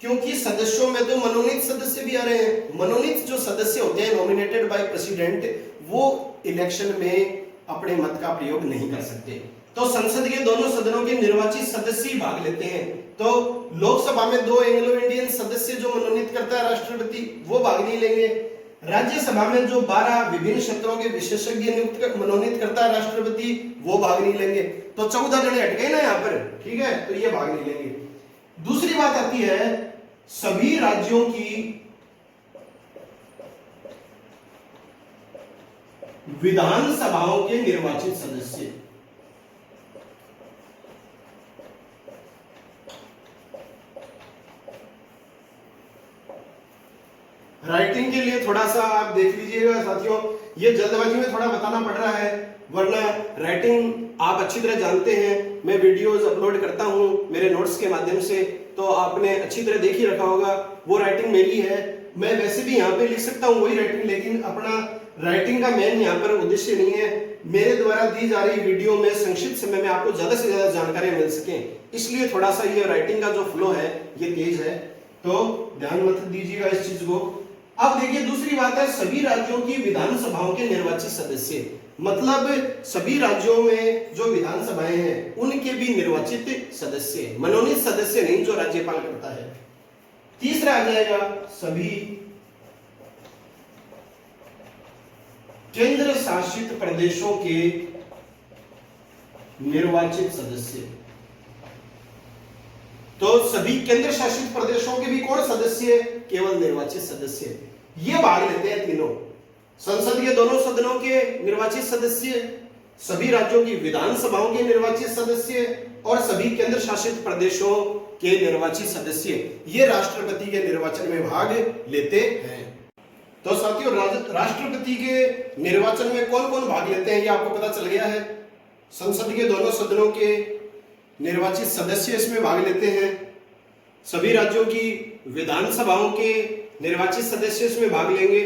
क्योंकि सदस्यों में तो मनोनीत सदस्य भी आ रहे हैं। मनोनीत जो सदस्य होते हैं, नॉमिनेटेड बाय प्रेसिडेंट, वो इलेक्शन में अपने मत का प्रयोग नहीं कर सकते। तो संसद के दोनों सदनों के निर्वाचित सदस्य ही भाग लेते हैं। तो लोकसभा में 2 एंग्लो इंडियन सदस्य जो मनोनीत करता है राष्ट्रपति, वो भाग नहीं लेंगे। राज्यसभा में जो 12 विभिन्न क्षेत्रों के विशेषज्ञ नियुक्त मनोनीत करता है राष्ट्रपति, वो भाग नहीं लेंगे। तो 14 जने हट गए ना यहाँ पर, ठीक है, तो ये भाग नहीं लेंगे। दूसरी बात आती है सभी राज्यों की विधानसभाओं के निर्वाचित सदस्य। राइटिंग के लिए थोड़ा सा आप देख लीजिएगा साथियों, ये जल्दबाजी में थोड़ा बताना पड़ रहा है, वरना राइटिंग आप अच्छी तरह जानते हैं। मैं वीडियोस अपलोड करता हूं मेरे नोट्स के माध्यम से, तो आपने अच्छी तरह देख ही रखा होगा। वो राइटिंग मेरी है, मैं वैसे भी यहाँ पे लिख सकता हूँ वही राइटिंग, लेकिन अपना राइटिंग का मेन यहाँ पर उद्देश्य नहीं है। मेरे द्वारा दी जा रही वीडियो में संक्षिप्त समय में आपको ज्यादा से ज्यादा जानकारी मिल सके, इसलिए थोड़ा सा ये राइटिंग का जो फ्लो है ये तेज है, तो ध्यान मत दीजिएगा इस चीज को। अब देखिए दूसरी बात है सभी राज्यों की विधानसभाओं के निर्वाचित सदस्य, मतलब सभी राज्यों में जो विधानसभाएं हैं उनके भी निर्वाचित सदस्य, मनोनीत सदस्य नहीं जो राज्यपाल करता है। तीसरा आ जाएगा सभी केंद्र शासित प्रदेशों के निर्वाचित सदस्य। तो सभी केंद्र शासित प्रदेशों के भी कौन सदस्य? केवल निर्वाचित सदस्य। ये भाग लेते हैं तीनों, संसद के दोनों सदनों के निर्वाचित सदस्य, सभी राज्यों की विधानसभाओं के निर्वाचित सदस्य और सभी केंद्र शासित प्रदेशों के निर्वाचित सदस्य, ये राष्ट्रपति के निर्वाचन में भाग लेते हैं। तो साथियों राष्ट्रपति के निर्वाचन में कौन कौन भाग लेते हैं ये आपको पता चल गया है। संसद के दोनों सदनों के निर्वाचित सदस्य इसमें भाग लेते हैं, सभी राज्यों की विधानसभाओं के निर्वाचित सदस्य इसमें भाग लेंगे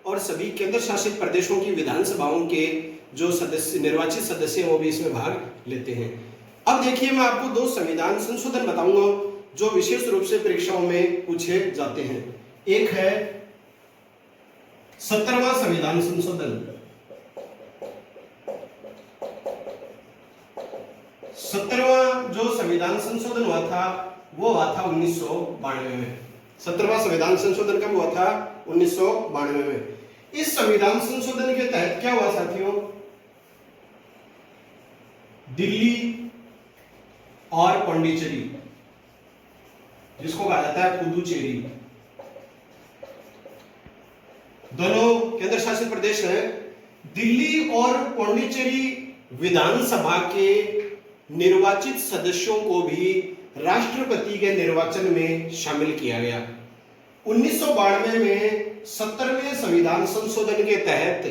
और सभी केंद्र शासित प्रदेशों की विधानसभाओं के जो सदस्य निर्वाचित सदस्य हैं वो भी इसमें भाग लेते हैं। अब देखिए मैं आपको 2 संविधान संशोधन बताऊंगा जो विशेष रूप से परीक्षाओं में पूछे जाते हैं। एक है 17वां संविधान संशोधन। 17वां जो संविधान संशोधन हुआ था वो हुआ था 1992 में। 17वां संविधान संशोधन कब हुआ था? 1992 में। इस संविधान संशोधन के तहत क्या हुआ साथियों? दिल्ली और पांडिचेरी, जिसको कहा जाता है पुदुचेरी, दोनों केंद्र शासित प्रदेश हैं। दिल्ली और पांडिचेरी विधानसभा के निर्वाचित सदस्यों को भी राष्ट्रपति के निर्वाचन में शामिल किया गया। 1992 में 17वें संविधान संशोधन के तहत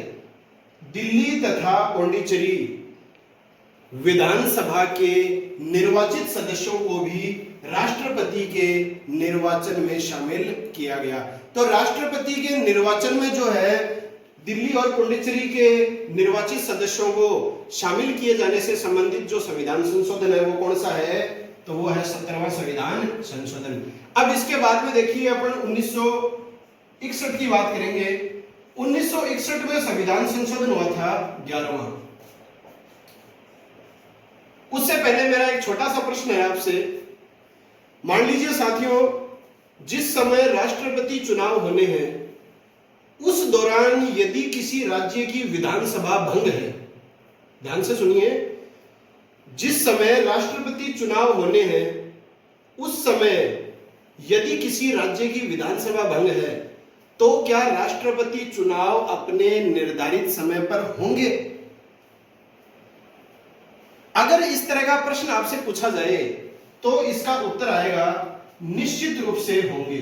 दिल्ली तथा पांडिचेरी विधानसभा के निर्वाचित सदस्यों को भी राष्ट्रपति के निर्वाचन में शामिल किया गया। तो राष्ट्रपति के निर्वाचन में जो है दिल्ली और पांडिचेरी के निर्वाचित सदस्यों को शामिल किए जाने से संबंधित जो संविधान संशोधन है वो कौन सा है? तो वो है 17वां संविधान संशोधन। अब इसके बाद में देखिए अपन 1961 की बात करेंगे। 1961 में संविधान संशोधन हुआ था 11वां। उससे पहले मेरा एक छोटा सा प्रश्न है आपसे। मान लीजिए साथियों जिस समय राष्ट्रपति चुनाव होने हैं उस दौरान यदि किसी राज्य की विधानसभा भंग है, ध्यान से सुनिए, जिस समय राष्ट्रपति चुनाव होने हैं उस समय यदि किसी राज्य की विधानसभा भंग है तो क्या राष्ट्रपति चुनाव अपने निर्धारित समय पर होंगे? अगर इस तरह का प्रश्न आपसे पूछा जाए तो इसका उत्तर आएगा निश्चित रूप से होंगे।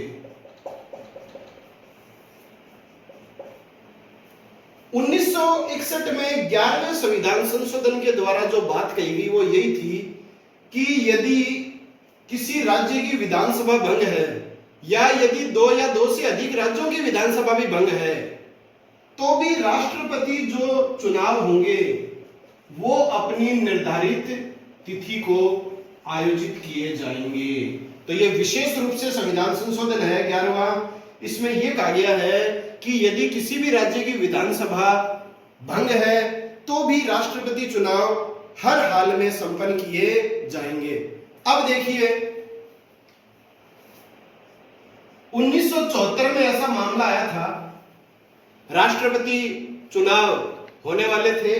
1961 में 11वें संविधान संशोधन के द्वारा जो बात कही गई वो यही थी कि यदि किसी राज्य की विधानसभा भंग है या यदि 2 या 2 से अधिक राज्यों की विधानसभा भी भंग है तो भी राष्ट्रपति जो चुनाव होंगे वो अपनी निर्धारित तिथि को आयोजित किए जाएंगे। तो ये विशेष रूप से संविधान संशोधन है 11वां, इसमें यह कहा गया है कि यदि किसी भी राज्य की विधानसभा भंग है तो भी राष्ट्रपति चुनाव हर हाल में संपन्न किए जाएंगे। अब देखिए 1974 में ऐसा मामला आया था, राष्ट्रपति चुनाव होने वाले थे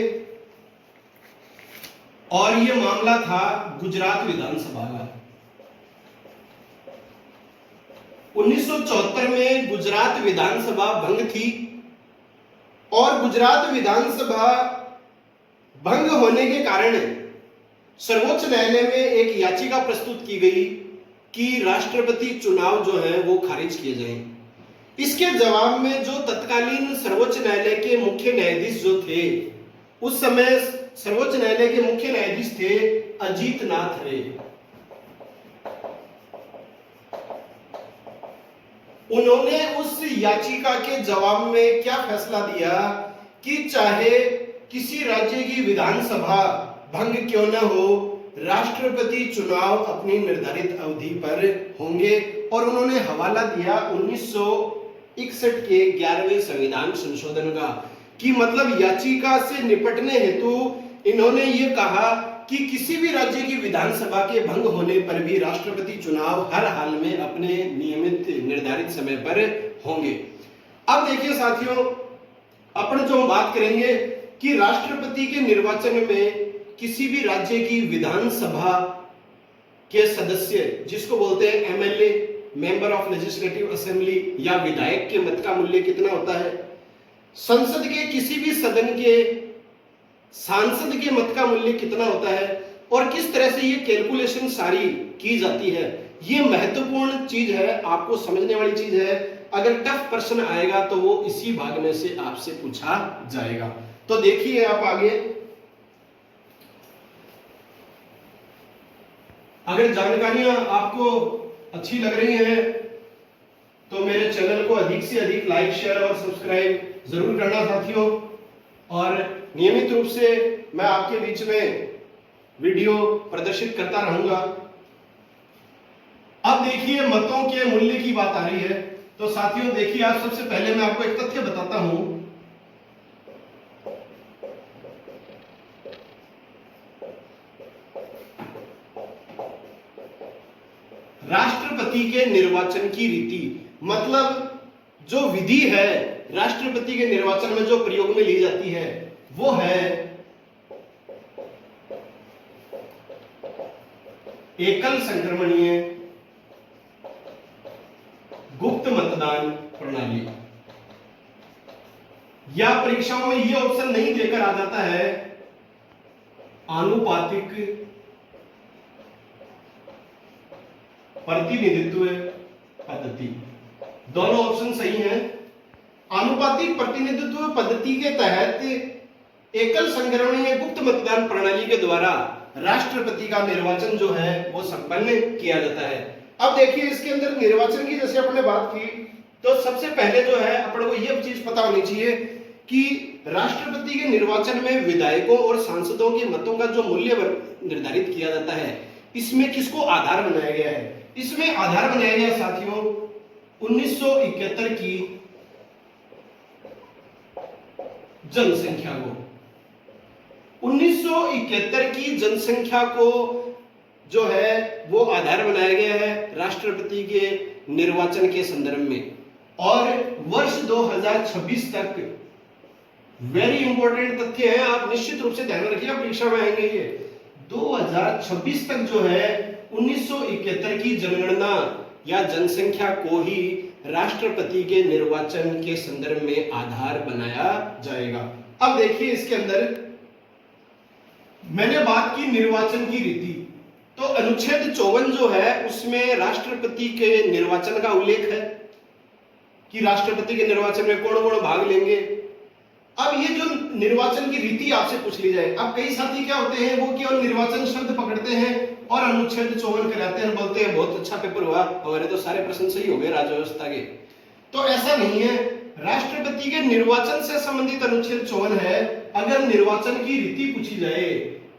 और यह मामला था गुजरात विधानसभा का। 1974 में गुजरात विधानसभा भंग थी और गुजरात विधानसभा भंग होने के कारण सर्वोच्च न्यायालय में एक याचिका प्रस्तुत की गई कि राष्ट्रपति चुनाव जो है वो खारिज किए जाएं। इसके जवाब में जो तत्कालीन सर्वोच्च न्यायालय के मुख्य न्यायाधीश जो थे, उस समय सर्वोच्च न्यायालय के मुख्य न्यायाधीश थे अजीत नाथ रे। उन्होंने उस याचिका के जवाब में क्या फैसला दिया कि चाहे किसी राज्य की विधानसभा भंग क्यों न हो, राष्ट्रपति चुनाव अपनी निर्धारित अवधि पर होंगे। और उन्होंने हवाला दिया 1961 के 11वें संविधान संशोधन का, कि मतलब याचिका से निपटने हेतु इन्होंने ये कहा कि किसी भी राज्य की विधानसभा के भंग होने पर भी राष्ट्रपति चुनाव हर हाल में अपने नियमित निर्धारित समय पर होंगे। अब देखिए साथियों, अपन जो बात करेंगे कि राष्ट्रपति के निर्वाचन में किसी भी राज्य की विधानसभा के सदस्य, जिसको बोलते हैं MLA, member of legislative assembly, या विधायक के मत का मूल्य कितना होता है, संसद के किसी भी सदन के सांसद के मत का मूल्य कितना होता है और किस तरह से ये कैलकुलेशन सारी की जाती है, ये महत्वपूर्ण चीज है, आपको समझने वाली चीज है। अगर टफ प्रश्न आएगा तो वो इसी भाग में से आपसे पूछा जाएगा। तो देखिए आप आगे, अगर जानकारियां आपको अच्छी लग रही हैं तो मेरे चैनल को अधिक से अधिक लाइक, शेयर और सब्सक्राइब जरूर करना साथियों। और नियमित रूप से मैं आपके बीच में वीडियो प्रदर्शित करता रहूंगा। अब देखिए मतों के मूल्य की बात आ रही है, तो साथियों देखिए, आप सबसे पहले मैं आपको एक तथ्य बताता हूं। राष्ट्रपति के निर्वाचन की रीति, मतलब जो विधि है राष्ट्रपति के निर्वाचन में जो प्रयोग में ली जाती है, वो है एकल संक्रमणीय गुप्त मतदान प्रणाली। या परीक्षाओं में यह ऑप्शन नहीं देकर आ जाता है आनुपातिक प्रतिनिधित्व पद्धति। दोनों ऑप्शन सही हैं। आनुपातिक प्रतिनिधित्व पद्धति के तहत एकल संक्रमणीय गुप्त मतदान प्रणाली के द्वारा राष्ट्रपति का निर्वाचन जो है वो संपन्न किया जाता है। अब देखिए इसके अंदर निर्वाचन की जैसे अपने बात की, तो सबसे पहले जो है अपन को यह चीज पता होनी चाहिए कि राष्ट्रपति के निर्वाचन में विधायकों और सांसदों के मतों का जो मूल्य निर्धारित किया जाता है, इसमें किसको आधार बनाया गया है? इसमें आधार बनाया गया साथियों 1971 की जनसंख्या को। 1971 की जनसंख्या को जो है वो आधार बनाया गया है राष्ट्रपति के निर्वाचन के संदर्भ में। और वर्ष 2026 तक, वेरी इंपॉर्टेंट तथ्य है, आप निश्चित रूप से ध्यान रखिएगा, परीक्षा में आएंगे ये। 2026 तक जो है 1971 की जनगणना या जनसंख्या को ही राष्ट्रपति के निर्वाचन के संदर्भ में आधार बनाया जाएगा। अब देखिए इसके अंदर मैंने बात की निर्वाचन की रीति, तो अनुच्छेद 54 जो है उसमें राष्ट्रपति के निर्वाचन का उल्लेख है कि राष्ट्रपति के निर्वाचन में कौन कौन भाग लेंगे। अब ये जो निर्वाचन की रीति आपसे पूछ ली जाए, अब कई साथी क्या होते हैं वो केवल निर्वाचन शब्द पकड़ते हैं और अनुच्छेद 54 कराते हैं, बोलते हैं बहुत अच्छा पेपर हुआ, हमारे तो सारे प्रश्न सही हो गए राज्य व्यवस्था के। तो ऐसा नहीं है। राष्ट्रपति के निर्वाचन से संबंधित अनुच्छेद 54 है। अगर निर्वाचन की रीति पूछी जाए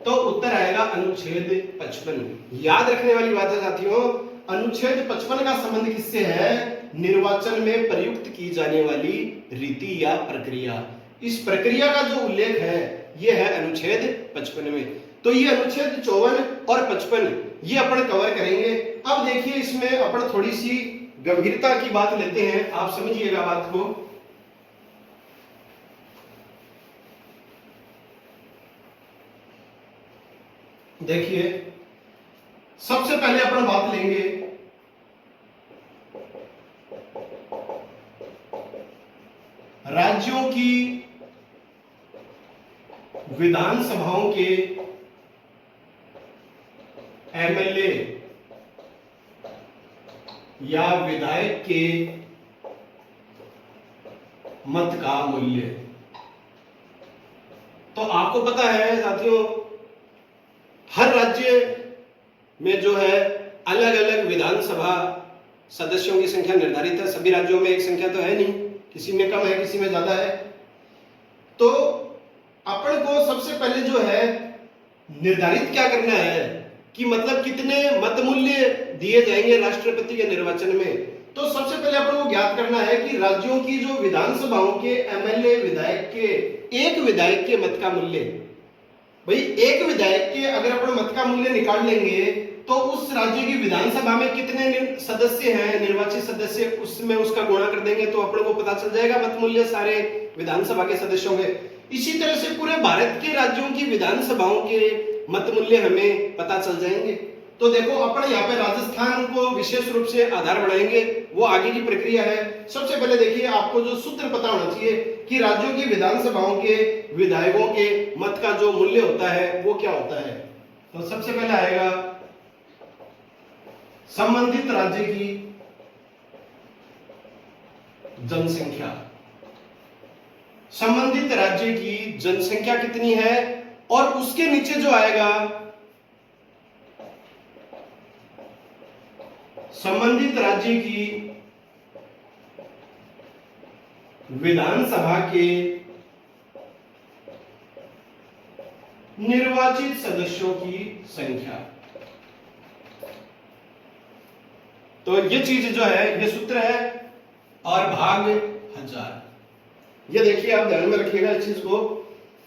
तो उत्तर आएगा अनुच्छेद 55। याद रखने वाली बात है साथियों, अनुच्छेद 55 का संबंध किससे है? निर्वाचन में प्रयुक्त की जाने वाली रीति या प्रक्रिया। इस प्रक्रिया का जो उल्लेख है यह है अनुच्छेद 55 में। तो ये अनुच्छेद 54 और 55 ये अपन कवर करेंगे। अब देखिए इसमें अपन थोड़ी सी गंभीरता की बात लेते हैं, आप समझिएगा बात को। देखिए सबसे पहले अपन बात लेंगे राज्यों की विधानसभाओं के एमएलए या विधायक के मत का मूल्य। तो आपको पता है साथियों, हर राज्य में जो है अलग अलग विधानसभा सदस्यों की संख्या निर्धारित है। सभी राज्यों में एक संख्या तो है नहीं, किसी में कम है किसी में ज्यादा है। तो अपन को सबसे पहले जो है निर्धारित क्या करना है कि मतलब कितने मत मूल्य दिए जाएंगे राष्ट्रपति के निर्वाचन में। तो सबसे पहले अपन को ज्ञात करना है कि राज्यों की जो विधानसभाओं के एमएलए विधायक के, एक विधायक के मत का मूल्य, भाई एक विधायक के अगर अपन मत का मूल्य निकाल लेंगे तो उस राज्य की विधानसभा में कितने सदस्य हैं, निर्वाचित सदस्य, उसमें उसका गुणा कर देंगे तो अपन को पता चल जाएगा मत मूल्य सारे विधानसभा के सदस्यों के। इसी तरह से पूरे भारत के राज्यों की विधानसभाओं के मत मूल्य हमें पता चल जाएंगे। तो देखो अपन यहाँ पे राजस्थान को विशेष रूप से आधार बनाएंगे, वो आगे की प्रक्रिया है। सबसे पहले देखिए आपको जो सूत्र पता होना चाहिए कि राज्यों की विधानसभाओं के विधायकों के मत का जो मूल्य होता है वो क्या होता है। तो सबसे पहले आएगा संबंधित राज्य की जनसंख्या। संबंधित राज्य की जनसंख्या कितनी है, और उसके नीचे जो आएगा संबंधित राज्य की विधानसभा के निर्वाचित सदस्यों की संख्या। तो ये चीज जो है ये सूत्र है, और भाग 1000। ये देखिए आप ध्यान में रखिएगा इस चीज को।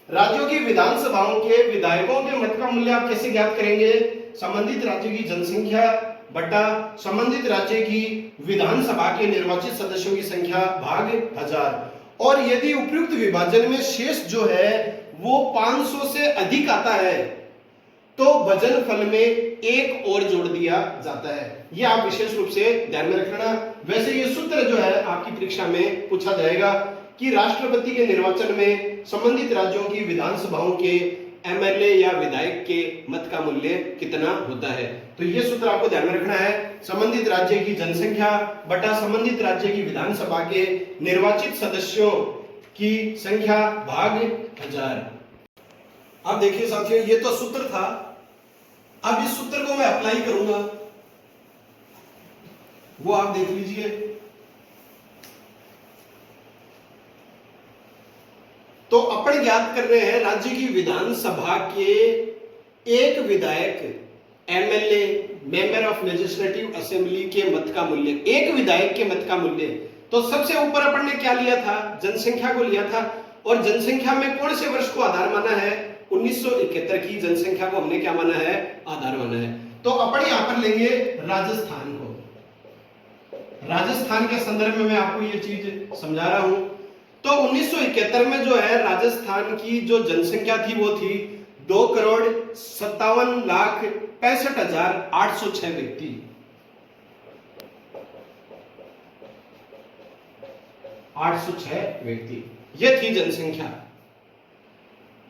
राज्यों की विधानसभाओं के विधायकों के मत का मूल्य आप कैसे ज्ञात करेंगे? संबंधित राज्य की जनसंख्या बटा संबंधित राज्य की विधानसभा के निर्वाचित सदस्यों की संख्या भाग 1000। और यदि उपयुक्त विभाजन में शेष जो है वो 500 से अधिक आता है तो वजनफल में एक और जोड़ दिया जाता है। ये आप विशेष रूप से ध्यान में रखना। वैसे ये सूत्र जो है आपकी परीक्षा में पूछा जाएगा कि राष्ट्रपति के निर्वाचन में संबंधित राज्यों की विधानसभाओं के एमएलए या विधायक के मत का मूल्य कितना होता है। तो ये सूत्र आपको ध्यान में रखना है, संबंधित राज्य की जनसंख्या बटा संबंधित राज्य की विधानसभा के निर्वाचित सदस्यों की संख्या भाग 1000। अब देखिए साथियों ये तो सूत्र था। अब इस सूत्र को मैं अप्लाई करूंगा, वो आप देख लीजिए। तो अपन ज्ञात कर रहे हैं राज्य की विधानसभा के एक विधायक MLA member of legislative assembly के मत का मूल्य, एक विधायक के मत का मूल्य। तो सबसे ऊपर अपन ने क्या लिया था? जनसंख्या को लिया था। और जनसंख्या में कौन से वर्ष को आधार माना है? 1971 की जनसंख्या को हमने क्या माना है? आधार माना है। तो अपन यहां पर लेंगे राजस्थान को। राजस्थान के संदर्भ में मैं आपको ये चीज समझा रहा हूं। तो 1971 में जो है राजस्थान की जो जनसंख्या थी वो थी 2,57,65,806 व्यक्ति। 806 व्यक्ति ये थी जनसंख्या।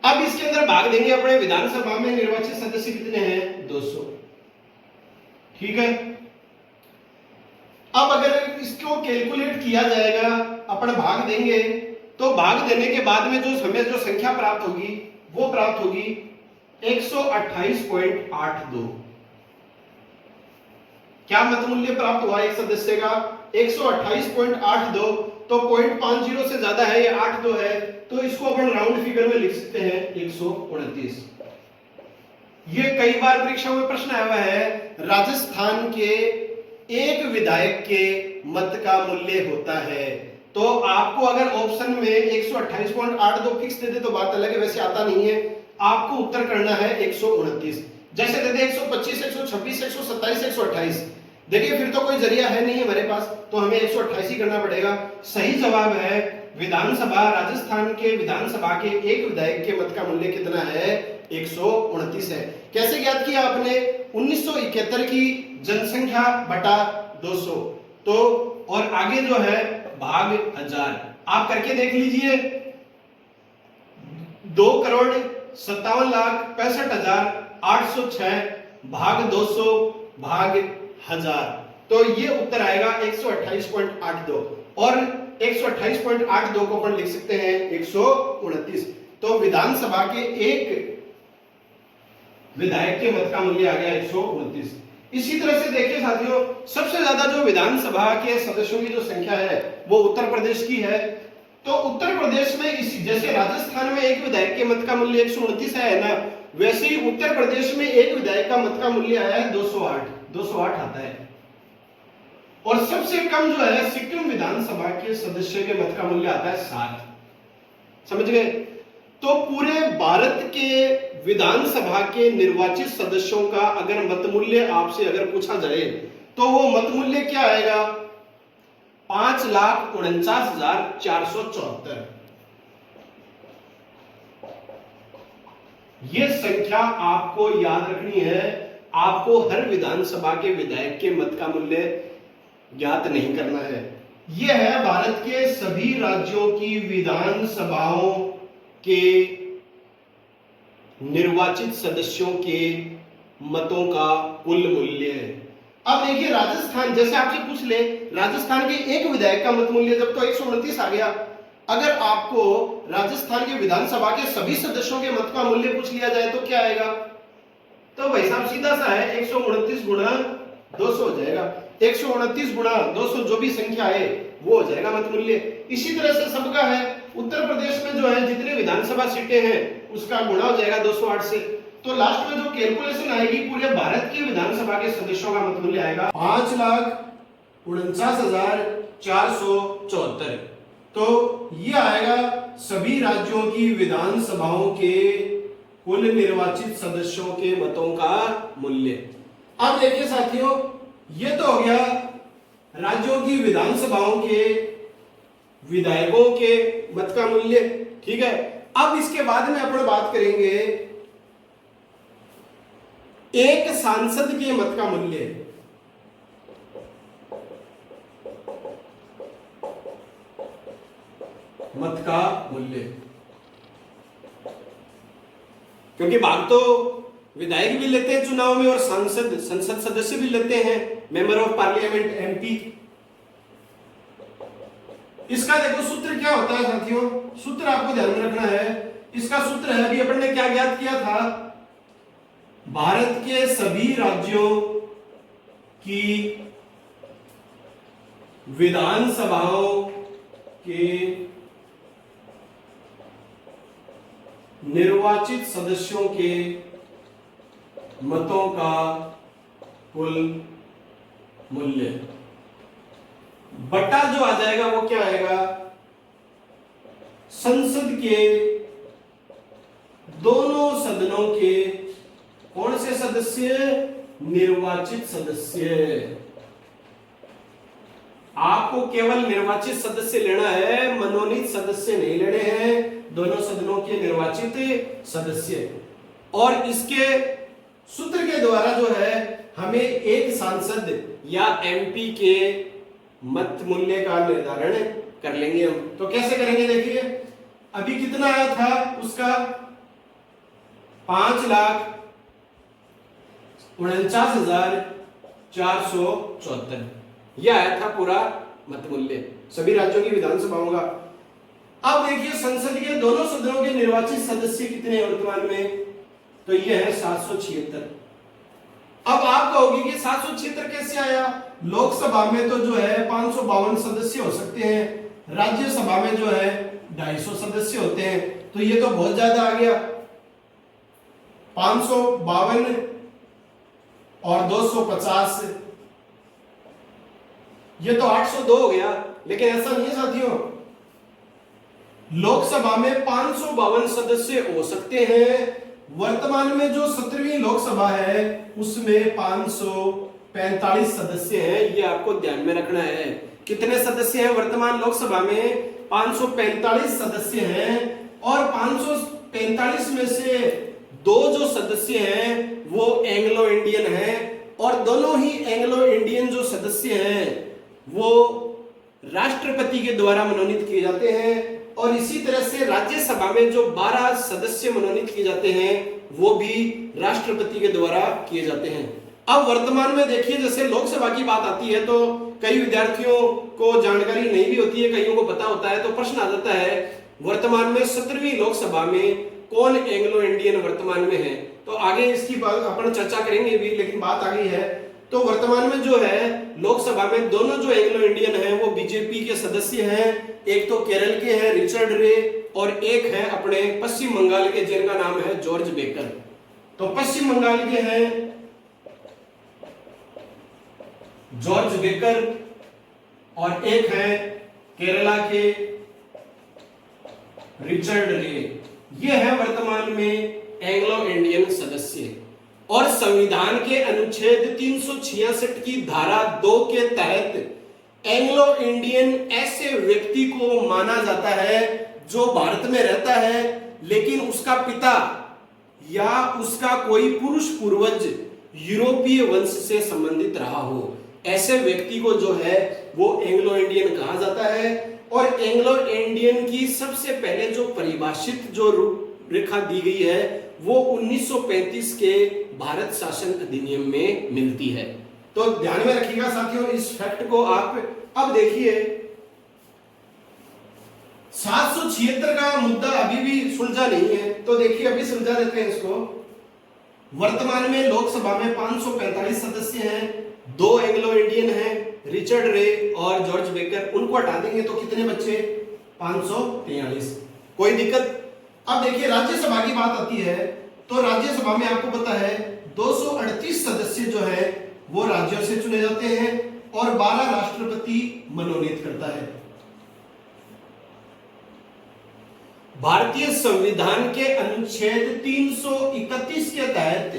अब इसके अंदर भाग देंगे अपने विधानसभा में निर्वाचित सदस्य कितने हैं? 200। ठीक है। अब अगर इसको कैलकुलेट किया जाएगा, अपन भाग देंगे, तो भाग देने के बाद में जो हमें जो संख्या प्राप्त होगी वो प्राप्त होगी 128.82। क्या मत मूल्य प्राप्त हुआ एक सदस्य का 128.82, तो 0.50 से ज्यादा है, ये 82 है, तो इसको अपन राउंड फिगर में लिख सकते हैं 129। ये कई बार परीक्षा में प्रश्न आया हुआ है, राजस्थान के एक विधायक के मत का मूल्य होता है। तो आपको अगर ऑप्शन में 128.82 फिक्स दे दे तो बात अलग है, वैसे आता नहीं है, आपको उत्तर करना है 129। जैसे दे दे 125, 126, 127, 128, देखिए फिर तो कोई जरिया है नहीं हमारे पास, तो हमें 128 ही करना पड़ेगा। सही जवाब है विधानसभा, राजस्थान के विधानसभा के एक विधायक के मत का मूल्य कितना है, 129 है। कैसे ज्ञात किया आपने, 1971 की जनसंख्या बटा 200, तो और आगे जो है भाग 1000, आप करके देख लीजिए, 2,57,65,806 भाग 200 भाग 1000, तो ये उत्तर आएगा 128.82, और 128.82 को अपन लिख सकते हैं 129। तो विधानसभा के एक विधायक के मत का मूल्य आ गया 129। इसी तरह से देखिए साथियों, सबसे ज्यादा जो विधानसभा के सदस्यों की जो संख्या है वो उत्तर प्रदेश की है। तो उत्तर प्रदेश में इसी जैसे राजस्थान में एक विधायक के मत का मूल्य 129 है ना, वैसे ही उत्तर प्रदेश में एक विधायक का मत का मूल्य आया है 208 आता है। और सबसे कम जो है सिक्किम विधानसभा के सदस्य के मत का मूल्य आता है 7। समझ गए? तो पूरे भारत के विधानसभा के निर्वाचित सदस्यों का अगर मत मूल्य आपसे अगर पूछा जाए तो वो मत मूल्य क्या आएगा, 5,49,474। ये संख्या आपको याद रखनी है, आपको हर विधानसभा के विधायक के मत का मूल्य ज्ञात नहीं करना है। यह है भारत के सभी राज्यों की विधानसभाओं के निर्वाचित सदस्यों के मतों का कुल मूल्य है। अब देखिए राजस्थान, जैसे आपसे पूछ ले राजस्थान के एक विधायक का मत मूल्य जब तो 129 आ गया, अगर आपको राजस्थान के विधानसभा के सभी सदस्यों के मत का मूल्य पूछ लिया जाए तो क्या आएगा, तो भाई साहब सीधा सा है 129 गुणा 200 हो जाएगा, 129 गुणा 200 जो भी संख्या है वो हो जाएगा मत मूल्य। इसी तरह से सबका है, उत्तर प्रदेश में जो है जितने विधानसभा सीटें हैं उसका गुणा हो जाएगा 208 से, तो लास्ट में जो कैलकुलेशन आएगी पूरे भारत के विधानसभा के सदस्यों का मत मूल्य आएगा 5,49,474। तो ये आएगा सभी राज्यों की विधानसभाओं के कुल निर्वाचित सदस्यों के मतों का मूल्य। अब देखिए साथियों, ये तो हो गया राज्यों की विधानसभाओं के विधायकों के मत का मूल्य, ठीक है। अब इसके बाद में अपन बात करेंगे एक सांसद के मत का मूल्य। मत का मूल्य, क्योंकि भाग तो विधायक भी लेते हैं चुनाव में और संसद सदस्य भी लेते हैं, मेंबर ऑफ पार्लियामेंट एमपी। इसका देखो सूत्र क्या होता है साथियों, सूत्र आपको ध्यान में रखना है। इसका सूत्र है, अभी अपन ने क्या ज्ञात किया था, भारत के सभी राज्यों की विधानसभाओं के निर्वाचित सदस्यों के मतों का कुल मूल्य बटा जो आ जाएगा वो क्या आएगा, संसद के दोनों सदनों के कौन से सदस्य, निर्वाचित सदस्य। आपको केवल निर्वाचित सदस्य लेना है, मनोनीत सदस्य नहीं लेने हैं, दोनों सदनों के निर्वाचित सदस्य। और इसके सूत्र के द्वारा जो है हमें एक सांसद या एमपी के मत मूल्य का निर्धारण कर लेंगे हम। तो कैसे करेंगे देखिए, अभी कितना आया था उसका 5,49,474, यह आया था पूरा मत मूल्य सभी राज्यों की विधानसभाओं का। अब देखिए संसद के दोनों सदनों के निर्वाचित सदस्य कितने हैं वर्तमान में, तो यह है 776। अब आप कहोगे कि 776 के कैसे आया? लोकसभा में तो जो है 552 सदस्य हो सकते हैं, राज्यसभा में जो है 250 सदस्य होते हैं, तो ये तो बहुत ज्यादा आ गया। 552 और 250, ये तो 802 हो गया। लेकिन ऐसा नहीं है साथियों, लोकसभा में 552 सदस्य हो सकते हैं। वर्तमान में जो 17वीं लोकसभा है उसमें 545 सदस्य हैं, ये आपको ध्यान में रखना है। कितने सदस्य हैं वर्तमान लोकसभा में? 545 सदस्य हैं, और 545 में से 2 जो सदस्य हैं वो एंग्लो इंडियन हैं, और दोनों ही एंग्लो इंडियन जो सदस्य हैं वो राष्ट्रपति के द्वारा मनोनीत किए जाते हैं। और इसी तरह से राज्यसभा में जो 12 सदस्य मनोनीत किए जाते हैं वो भी राष्ट्रपति के द्वारा किए जाते हैं। अब वर्तमान में देखिए, जैसे लोकसभा की बात आती है तो कई विद्यार्थियों को जानकारी नहीं भी होती है, कईयों को पता होता है, तो प्रश्न आ जाता है वर्तमान में 17वीं लोकसभा में कौन एंग्लो इंडियन वर्तमान में है? तो आगे इसकी बात अपन चर्चा करेंगे भी, लेकिन बात आ गई है। तो वर्तमान में जो है लोकसभा में दोनों जो एंग्लो इंडियन हैं वो बीजेपी के सदस्य हैं। एक तो केरल के हैं रिचर्ड रे, और एक है अपने पश्चिम बंगाल के, जिनका नाम है जॉर्ज बेकर। तो पश्चिम बंगाल के हैं जॉर्ज बेकर, और एक है केरला के रिचर्ड रे। ये है वर्तमान में एंग्लो इंडियन सदस्य। और संविधान के अनुच्छेद 366 की धारा 2 के तहत एंग्लो इंडियन ऐसे व्यक्ति को माना जाता है जो भारत में रहता है लेकिन उसका पिता या उसका कोई पुरुष पूर्वज यूरोपीय वंश से संबंधित रहा हो। ऐसे व्यक्ति को जो है वो एंग्लो इंडियन कहा जाता है। और एंग्लो इंडियन की सबसे पहले जो परिभाषित जो रूपरेखा दी गई है वो 1935 के भारत शासन अधिनियम में मिलती है। तो ध्यान में रखिएगा साथियों इस फैक्ट को आप। अब देखिए 776 का मुद्दा अभी भी सुलझा नहीं है, तो देखिए अभी सुलझा देते हैं इसको। वर्तमान में लोकसभा में 545 सदस्य हैं, 2 एंग्लो इंडियन हैं, रिचर्ड रे और जॉर्ज बेकर। उनको हटा देंगे तो कितने बच्चे? 543। कोई दिक्कत? अब देखिए राज्यसभा की बात आती है तो राज्यसभा में आपको पता है 238 सदस्य जो है वो राज्यों से चुने जाते हैं और 12 राष्ट्रपति मनोनीत करता है। भारतीय संविधान के अनुच्छेद 331 के तहत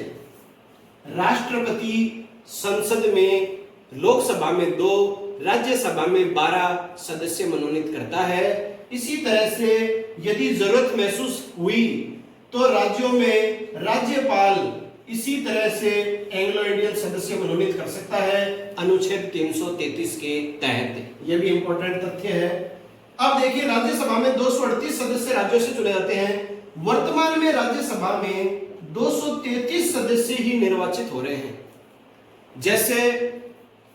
राष्ट्रपति संसद में लोकसभा में 2, राज्यसभा में 12 सदस्य मनोनीत करता है। इसी तरह से यदि जरूरत महसूस हुई तो राज्यों में राज्यपाल इसी तरह से एंग्लो इंडियन सदस्य मनोनीत कर सकता है अनुच्छेद 333 के तहत। यह भी इंपॉर्टेंट तथ्य है। अब देखिए राज्यसभा में 238 सदस्य राज्यों से चुने जाते हैं। वर्तमान में राज्यसभा में 233 सदस्य ही निर्वाचित हो रहे हैं। जैसे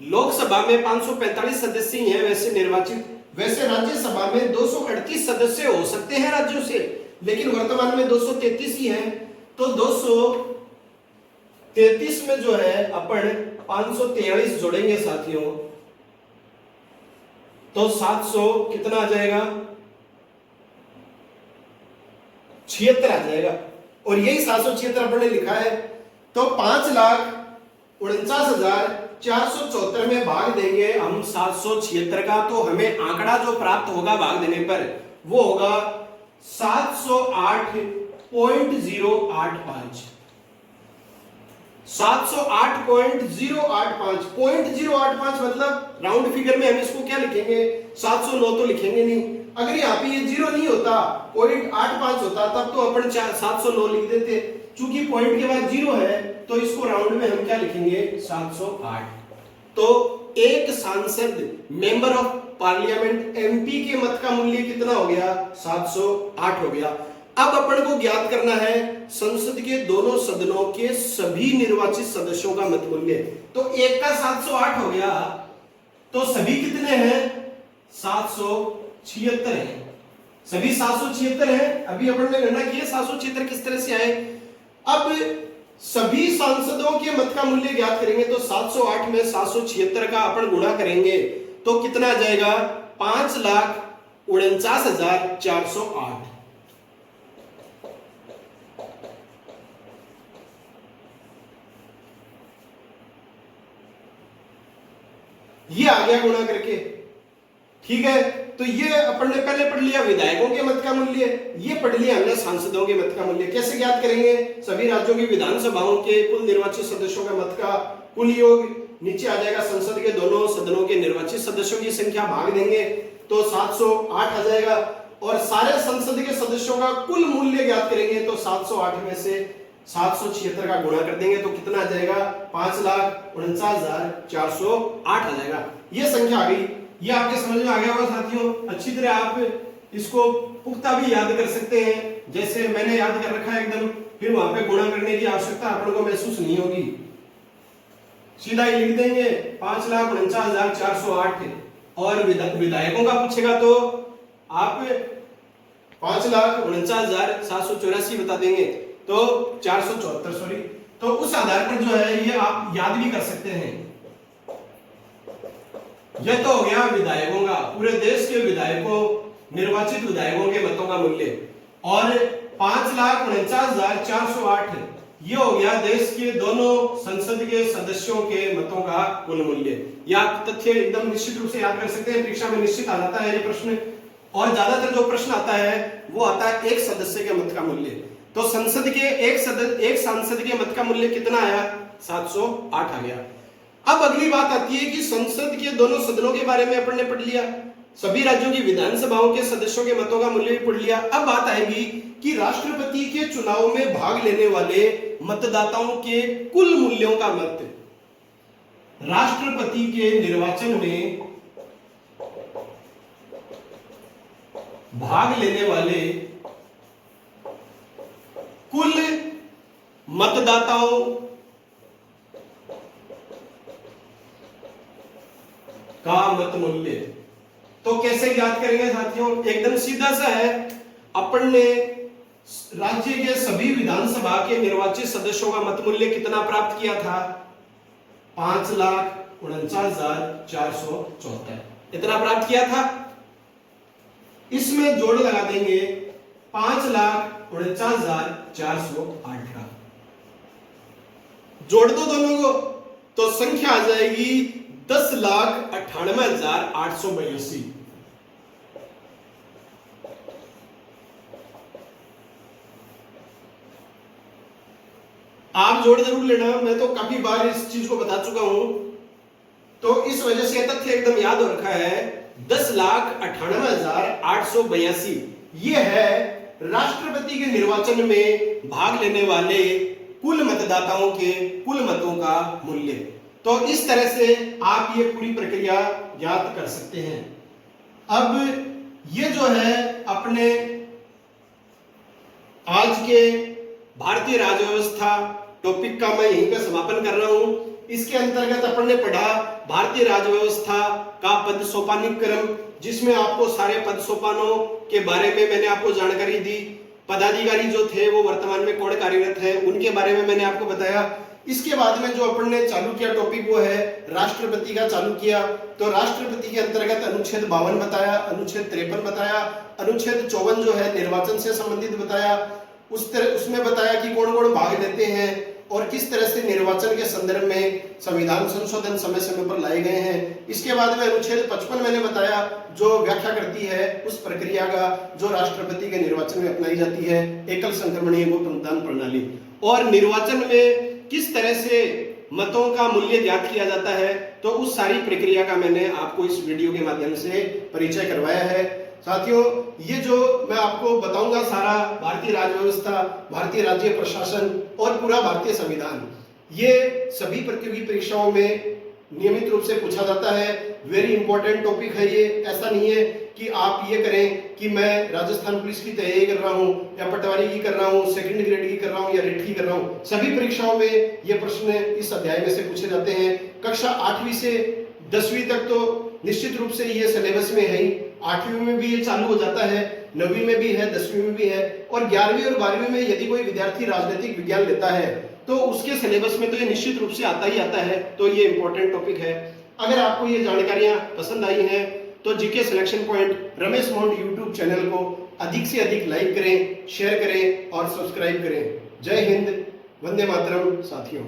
लोकसभा में 545 सदस्य ही हैं वैसे निर्वाचित, वैसे राज्यसभा में 238 सदस्य हो सकते हैं राज्यों से, लेकिन वर्तमान में 233 ही हैं। तो 233 में जो है अपन 543 जोड़ेंगे साथियों, तो 700 कितना आ जाएगा? 76 आ जाएगा। और यही 776 अपन ने लिखा है। तो 5,49,474 में भाग देंगे हम 776 का, तो हमें आंकड़ा जो प्राप्त होगा भाग देने पर वो होगा 708.085। 708.085 0.085 मतलब राउंड फिगर में हम इसको क्या लिखेंगे? 709 तो लिखेंगे नहीं। अगर यहाँ पे ये 0 नहीं होता, 0.85 होता, तब तो अपन 709 लिख देते। चूंकि पॉइंट के बाद 0 है तो इसको राउंड में हम क्या लिखेंगे? 708। तो एक सांसद मेंबर ऑफ पार्लियामेंट एमपी के मत का मूल्य कितना हो गया? 708 हो गया। अब अपन को ज्ञात करना है संसद के दोनों सदनों के सभी निर्वाचित सदस्यों का मत मूल्य। तो एक का 708 हो गया, तो सभी कितने हैं? 776 हैं। सभी 776 हैं। अभी अपन ने गणना की है 776 किस तरह से आए। अब सभी सांसदों के मत का मूल्य ज्ञात करेंगे तो 708 में 776 का अपन गुणा करेंगे तो कितना आ जाएगा? 5,49,408। ये आ गया गुणा करके। ठीक है, तो ये अपन ने पहले पढ़ लिया विधायकों के मत का मूल्य, ये पढ़ लिया हमने सांसदों के मत का मूल्य। कैसे ज्ञात करेंगे? सभी राज्यों की विधानसभाओं के कुल निर्वाचित सदस्यों का मत का कुल योग, नीचे आ जाएगा संसद के दोनों सदनों के निर्वाचित सदस्यों की संख्या, भाग देंगे तो 708 आ जाएगा। और सारे संसद के सदस्यों का कुल मूल्य ज्ञात करेंगे तो 708 में से 776 का गुणा कर देंगे तो कितना आ जाएगा? 5,49,408 आ जाएगा। ये संख्या आ गई। ये आपके समझ में आ गया होगा साथियों। अच्छी तरह आप इसको पुख्ता भी याद कर सकते हैं, जैसे मैंने याद कर रखा है एकदम, फिर वहां पे गुणा करने की आवश्यकता अपन को महसूस नहीं होगी। सीधा ही लिख देंगे 5,49,408। और विधायकों का पूछेगा तो आप 5,49,784 बता देंगे तो 474, सॉरी। तो उस आधार पर जो है ये आप याद भी कर सकते हैं। यह तो हो गया विधायकों का, पूरे देश के विधायकों, निर्वाचित विधायकों के मतों का मूल्य। और 5,49,408 ये हो गया देश के दोनों संसद के सदस्यों के मतों का कुल मूल्य। यह तथ्य एकदम निश्चित रूप से याद कर सकते हैं, परीक्षा में निश्चित आ जाता है ये प्रश्न। और ज्यादातर जो प्रश्न आता है वो आता है एक सदस्य के मत का मूल्य। तो संसद के एक सांसद के मत का मूल्य कितना आया? 708 आ गया। अब अगली बात आती है कि संसद के दोनों सदनों के बारे में अपन ने पढ़ लिया, सभी राज्यों की विधानसभाओं के सदस्यों के मतों का मूल्य भी पढ़ लिया। अब बात आएगी कि राष्ट्रपति के चुनाव में भाग लेने वाले मतदाताओं के कुल मूल्यों का मत। राष्ट्रपति के निर्वाचन में भाग लेने वाले कुल मतदाताओं का मत मूल्य। तो कैसे ज्ञात करेंगे साथियों? एकदम सीधा सा है। अपन ने राज्य के सभी विधानसभा के निर्वाचित सदस्यों का मत मूल्य कितना प्राप्त किया था? 5,49,474 इतना प्राप्त किया था। इसमें जोड़ लगा देंगे 5,49,408 का, जोड़ दो दोनों को तो संख्या आ जाएगी 10,98,882। आप जोड़ जरूर लेना, मैं तो काफी बार इस चीज को बता चुका हूं, तो इस वजह से तथ्य एकदम याद हो रखा है। 10,98,882 ये है राष्ट्रपति के निर्वाचन में भाग लेने वाले कुल मतदाताओं के कुल मतों का मूल्य। तो इस तरह से आप ये पूरी प्रक्रिया याद कर सकते हैं। अब ये जो है अपने आज के भारतीय राज्य व्यवस्था टॉपिक का मैं यहीं पे समापन कर रहा हूं। इसके अंतर्गत अपन ने पढ़ा भारतीय राज्य व्यवस्था का पद सोपानिक क्रम, जिसमें आपको सारे पद सोपानों के बारे में मैंने आपको जानकारी दी। पदाधिकारी जो थे वो वर्तमान में कौन कार्यरत है उनके बारे में मैंने आपको बताया। इसके बाद में जो अपन ने चालू किया टॉपिक वो है राष्ट्रपति का चालू किया। तो राष्ट्रपति के अंतर्गत अनुच्छेद 52 बताया, अनुच्छेद 53 बताया, अनुच्छेद 54 जो है निर्वाचन से संबंधित बताया। उसमें बताया कि कौन कौन भाग लेते हैं और किस तरह से निर्वाचन के संदर्भ में संविधान संशोधन समय समय पर लाए गए हैं। इसके बाद में अनुच्छेद 55 मैंने बताया जो व्याख्या करती है उस प्रक्रिया का जो राष्ट्रपति के निर्वाचन में अपनाई जाती है, एकल संक्रमणीय गुप्त मतदान प्रणाली। और निर्वाचन में किस तरह से मतों का मूल्य ज्ञात किया जाता है, तो उस सारी प्रक्रिया का मैंने आपको इस वीडियो के माध्यम से परिचय करवाया है। साथियों, ये जो मैं आपको बताऊंगा सारा भारतीय राज्य व्यवस्था, भारतीय राज्य प्रशासन और पूरा भारतीय संविधान, ये सभी प्रतियोगी परीक्षाओं में नियमित रूप से पूछा जाता है। वेरी इंपॉर्टेंट टॉपिक है ये। ऐसा नहीं है कि आप ये करें कि मैं राजस्थान पुलिस की तैयारी कर रहा हूं या पटवारी की कर रहा हूं, सेकंड ग्रेड की कर रहा हूं या रेट की कर रहा हूं। सभी परीक्षाओं में ये प्रश्न इस अध्याय में से पूछे जाते हैं। कक्षा 8वीं से 10वीं तक तो निश्चित रूप से ये सिलेबस में है ही। 8वीं में भी ये चालू हो जाता है, 9वीं में भी है, 10वीं में भी है। और 11वीं और 12वीं में यदि कोई विद्यार्थी राजनीतिक विज्ञान लेता है तो उसके सिलेबस में तो ये निश्चित रूप से आता ही आता है, तो ये इंपॉर्टेंट टॉपिक है। अगर आपको ये जानकारियां पसंद आई हैं तो जीके सिलेक्शन पॉइंट रमेश मोंड यूट्यूब चैनल को अधिक से अधिक लाइक करें, शेयर करें और सब्सक्राइब करें। जय हिंद, वंदे मातरम साथियों।